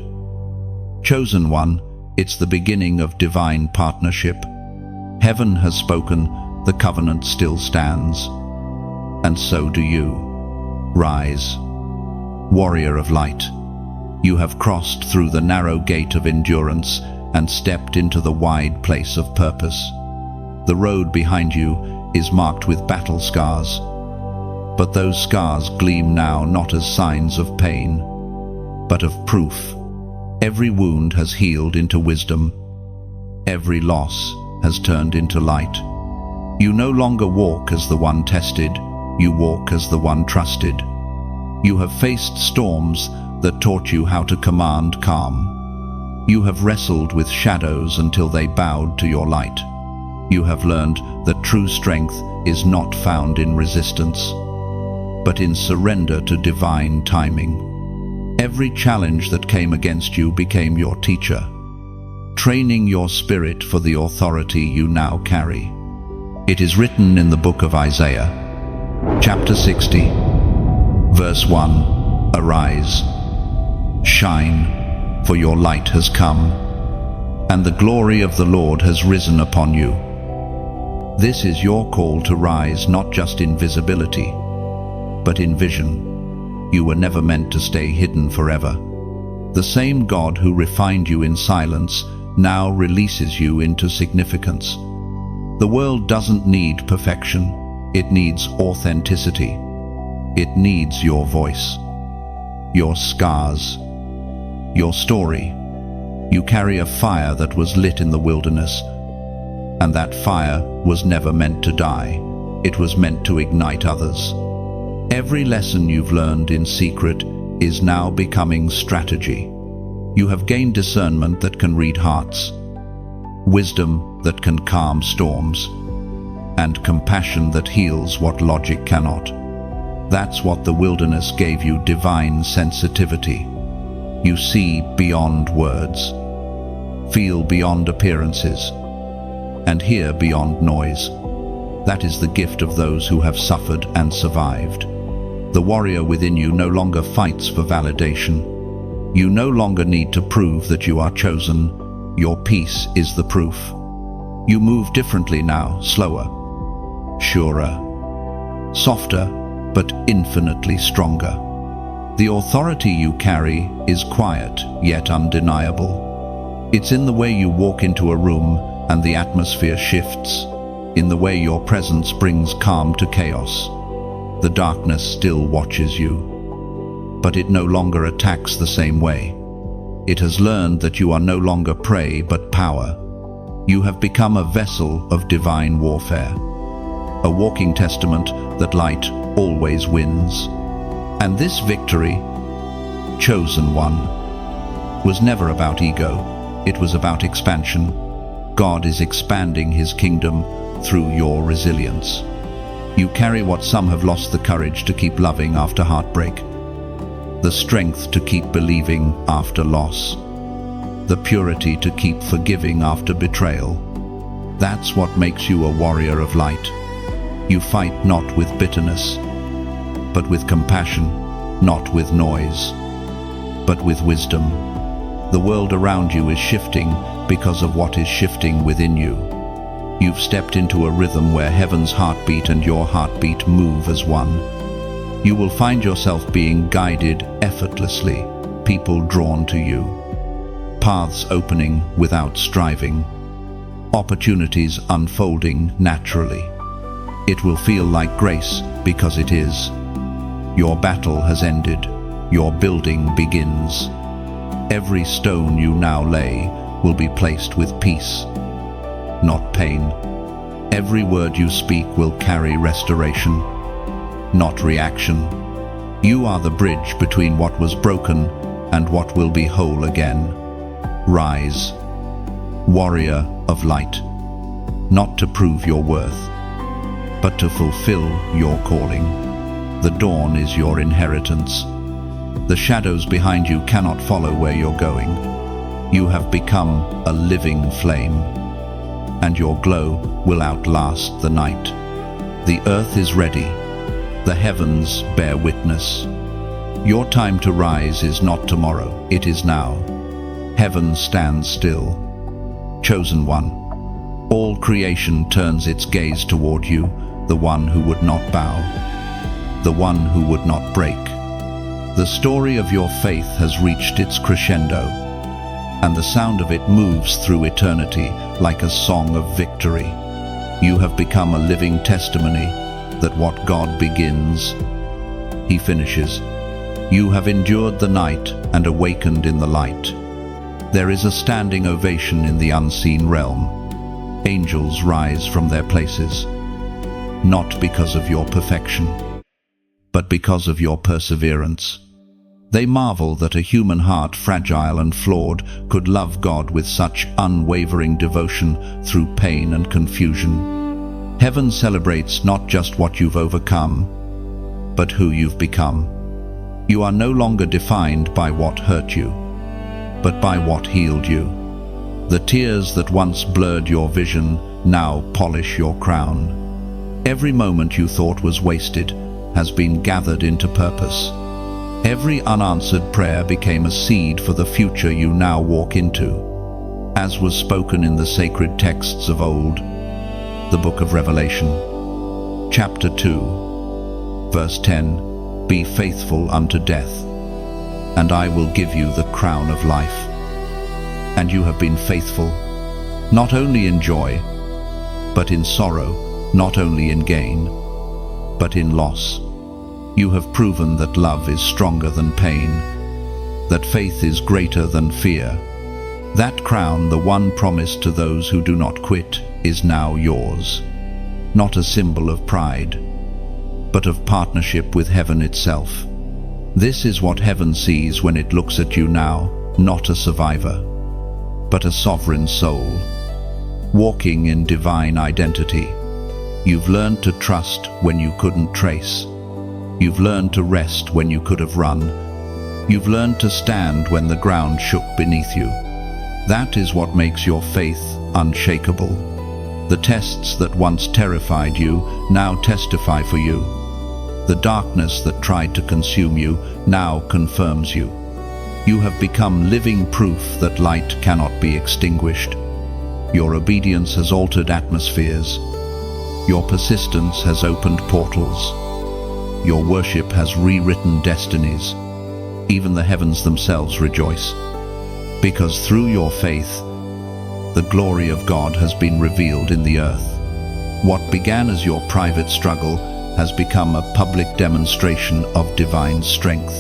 Chosen one, it's the beginning of divine partnership. Heaven has spoken, the covenant still stands, and so do you. Rise, warrior of light. You have crossed through the narrow gate of endurance and stepped into the wide place of purpose. The road behind you is marked with battle scars, but those scars gleam now not as signs of pain, but of proof. Every wound has healed into wisdom. Every loss has turned into light. You no longer walk as the one tested, you walk as the one trusted. You have faced storms that taught you how to command calm. You have wrestled with shadows until they bowed to your light. You have learned that true strength is not found in resistance, but in surrender to divine timing. Every challenge that came against you became your teacher, training your spirit for the authority you now carry. It is written in the book of Isaiah, chapter 60, verse 1, "Arise, shine, for your light has come, and the glory of the Lord has risen upon you." This is your call to rise, not just in visibility, but in vision. You were never meant to stay hidden forever. The same God who refined you in silence now releases you into significance. The world doesn't need perfection, it needs authenticity. It needs your voice. your scars, your story. You carry a fire that was lit in the wilderness, and that fire was never meant to die. It was meant to ignite others. Every lesson you've learned in secret is now becoming strategy. You have gained discernment that can read hearts, wisdom that can calm storms, and compassion that heals what logic cannot. That's what the wilderness gave you: divine sensitivity. You see beyond words, feel beyond appearances, and hear beyond noise. That is the gift of those who have suffered and survived. The warrior within you no longer fights for validation. You no longer need to prove that you are chosen. Your peace is the proof. You move differently now, slower, surer, softer, but infinitely stronger. The authority you carry is quiet, yet undeniable. It's in the way you walk into a room and the atmosphere shifts, in the way your presence brings calm to chaos. The darkness still watches you, but it no longer attacks the same way. It has learned that you are no longer prey but power. You have become a vessel of divine warfare, a walking testament that light always wins. And this victory, chosen one, was never about ego. It was about expansion. God is expanding his kingdom through your resilience. You carry what some have lost: the courage to keep loving after heartbreak, the strength to keep believing after loss, the purity to keep forgiving after betrayal. That's what makes you a warrior of light. You fight not with bitterness, but with compassion, not with noise, but with wisdom. The world around you is shifting because of what is shifting within you. You've stepped into a rhythm where heaven's heartbeat and your heartbeat move as one. You will find yourself being guided effortlessly, people drawn to you, paths opening without striving, opportunities unfolding naturally. It will feel like grace because it is. Your battle has ended. Your building begins. Every stone you now lay will be placed with peace, not pain. Every word you speak will carry restoration, not reaction. You are the bridge between what was broken and what will be whole again. Rise, warrior of light, not to prove your worth, but to fulfill your calling. The dawn is your inheritance. The shadows behind you cannot follow where you're going. You have become a living flame, and your glow will outlast the night. The earth is ready. The heavens bear witness. Your time to rise is not tomorrow, it is now. Heaven stands still. Chosen one. All creation turns its gaze toward you, the one who would not bow, the one who would not break. The story of your faith has reached its crescendo, and the sound of it moves through eternity like a song of victory. You have become a living testimony that what God begins, he finishes. You have endured the night and awakened in the light. There is a standing ovation in the unseen realm. Angels rise from their places, not because of your perfection, but because of your perseverance. They marvel that a human heart, fragile and flawed, could love God with such unwavering devotion through pain and confusion. Heaven celebrates not just what you've overcome, but who you've become. You are no longer defined by what hurt you, but by what healed you. The tears that once blurred your vision now polish your crown. Every moment you thought was wasted has been gathered into purpose. Every unanswered prayer became a seed for the future you now walk into, as was spoken in the sacred texts of old. The Book of Revelation, chapter 2, verse 10, "Be faithful unto death, and I will give you the crown of life." And you have been faithful, not only in joy, but in sorrow, not only in gain, but in loss. You have proven that love is stronger than pain, that faith is greater than fear. That crown, the one promised to those who do not quit, is now yours. Not a symbol of pride, but of partnership with heaven itself. This is what heaven sees when it looks at you now, not a survivor, but a sovereign soul, walking in divine identity. You've learned to trust when you couldn't trace. You've learned to rest when you could have run. You've learned to stand when the ground shook beneath you. That is what makes your faith unshakable. The tests that once terrified you now testify for you. The darkness that tried to consume you now confirms you. You have become living proof that light cannot be extinguished. Your obedience has altered atmospheres. Your persistence has opened portals. Your worship has rewritten destinies. Even the heavens themselves rejoice. Because through your faith, the glory of God has been revealed in the earth. What began as your private struggle has become a public demonstration of divine strength.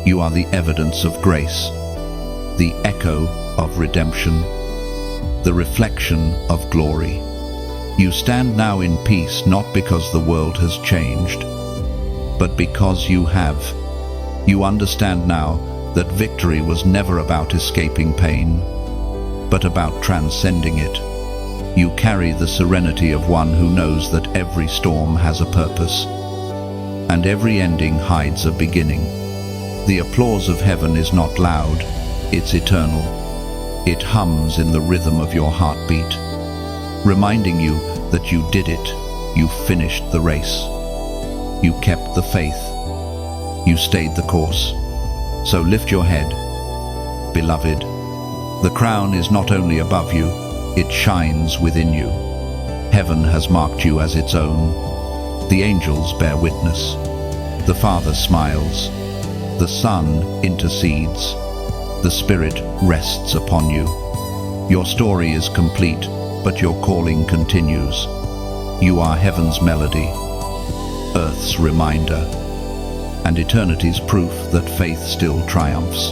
You are the evidence of grace, the echo of redemption, the reflection of glory. You stand now in peace not because the world has changed, but because you have. You understand now that victory was never about escaping pain, but about transcending it. You carry the serenity of one who knows that every storm has a purpose, and every ending hides a beginning. The applause of heaven is not loud, it's eternal. It hums in the rhythm of your heartbeat, reminding you that you did it, you finished the race. You kept the faith, you stayed the course. So lift your head, beloved. The crown is not only above you, it shines within you. Heaven has marked you as its own. The angels bear witness. The Father smiles. The Son intercedes. The Spirit rests upon you. Your story is complete, but your calling continues. You are heaven's melody, earth's reminder, and eternity's proof that faith still triumphs.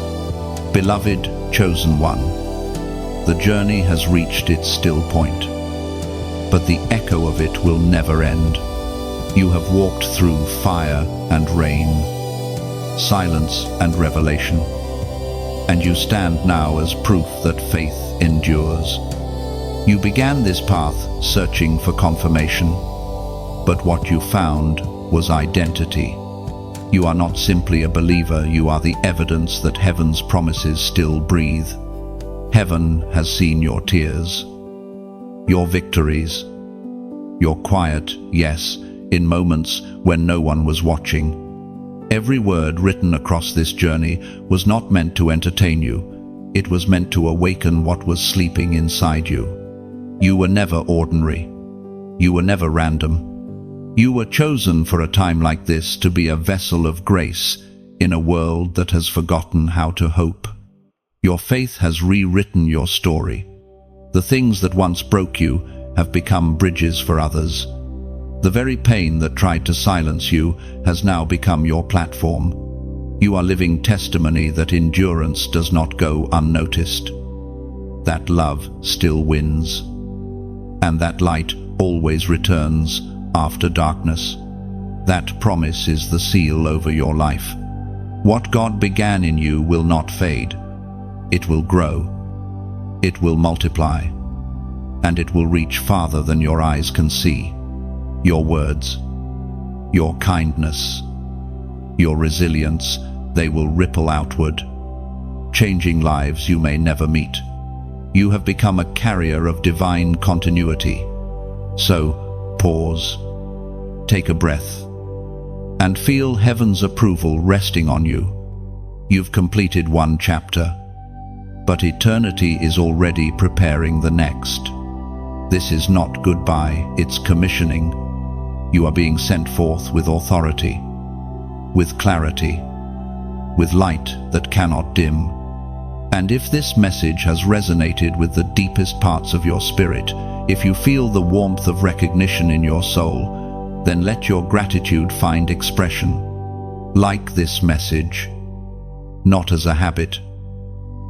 Beloved, chosen one, the journey has reached its still point, but the echo of it will never end. You have walked through fire and rain, silence and revelation, and you stand now as proof that faith endures. You began this path searching for confirmation, but what you found was identity. You are not simply a believer, you are the evidence that heaven's promises still breathe. Heaven has seen your tears, your victories, your quiet yes in moments when no one was watching. Every word written across this journey was not meant to entertain you, it was meant to awaken what was sleeping inside you. You were never ordinary. You were never random. You were chosen for a time like this to be a vessel of grace in a world that has forgotten how to hope. Your faith has rewritten your story. The things that once broke you have become bridges for others. The very pain that tried to silence you has now become your platform. You are living testimony that endurance does not go unnoticed, that love still wins, and that light always returns after darkness. That promise is the seal over your life. What God began in you will not fade. It will grow. It will multiply. And it will reach farther than your eyes can see. Your words, your kindness, your resilience, they will ripple outward, changing lives you may never meet. You have become a carrier of divine continuity. So, pause, take a breath, and feel heaven's approval resting on you. You've completed one chapter, but eternity is already preparing the next. This is not goodbye, it's commissioning. You are being sent forth with authority, with clarity, with light that cannot dim. And if this message has resonated with the deepest parts of your spirit, if you feel the warmth of recognition in your soul, then let your gratitude find expression. Like this message, not as a habit,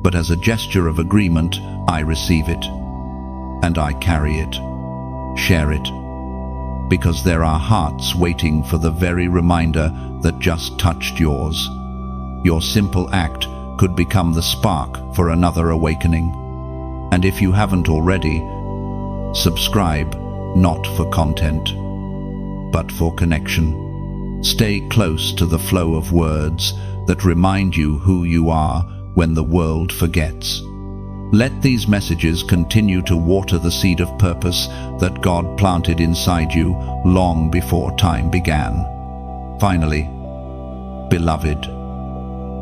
but as a gesture of agreement. I receive it, and I carry it, share it, because there are hearts waiting for the very reminder that just touched yours. Your simple act could become the spark for another awakening. And if you haven't already, subscribe, not for content, but for connection. Stay close to the flow of words that remind you who you are when the world forgets. Let these messages continue to water the seed of purpose that God planted inside you long before time began. Finally, beloved,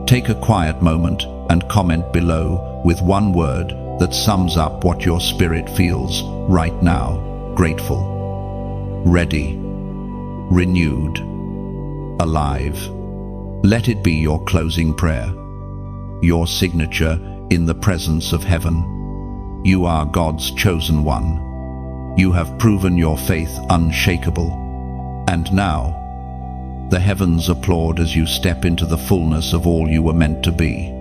take a quiet moment and comment below with one word that sums up what your spirit feels right now. Grateful, ready, renewed, alive. Let it be your closing prayer, your signature in the presence of heaven. You are God's chosen one. You have proven your faith unshakable. And now, the heavens applaud as you step into the fullness of all you were meant to be.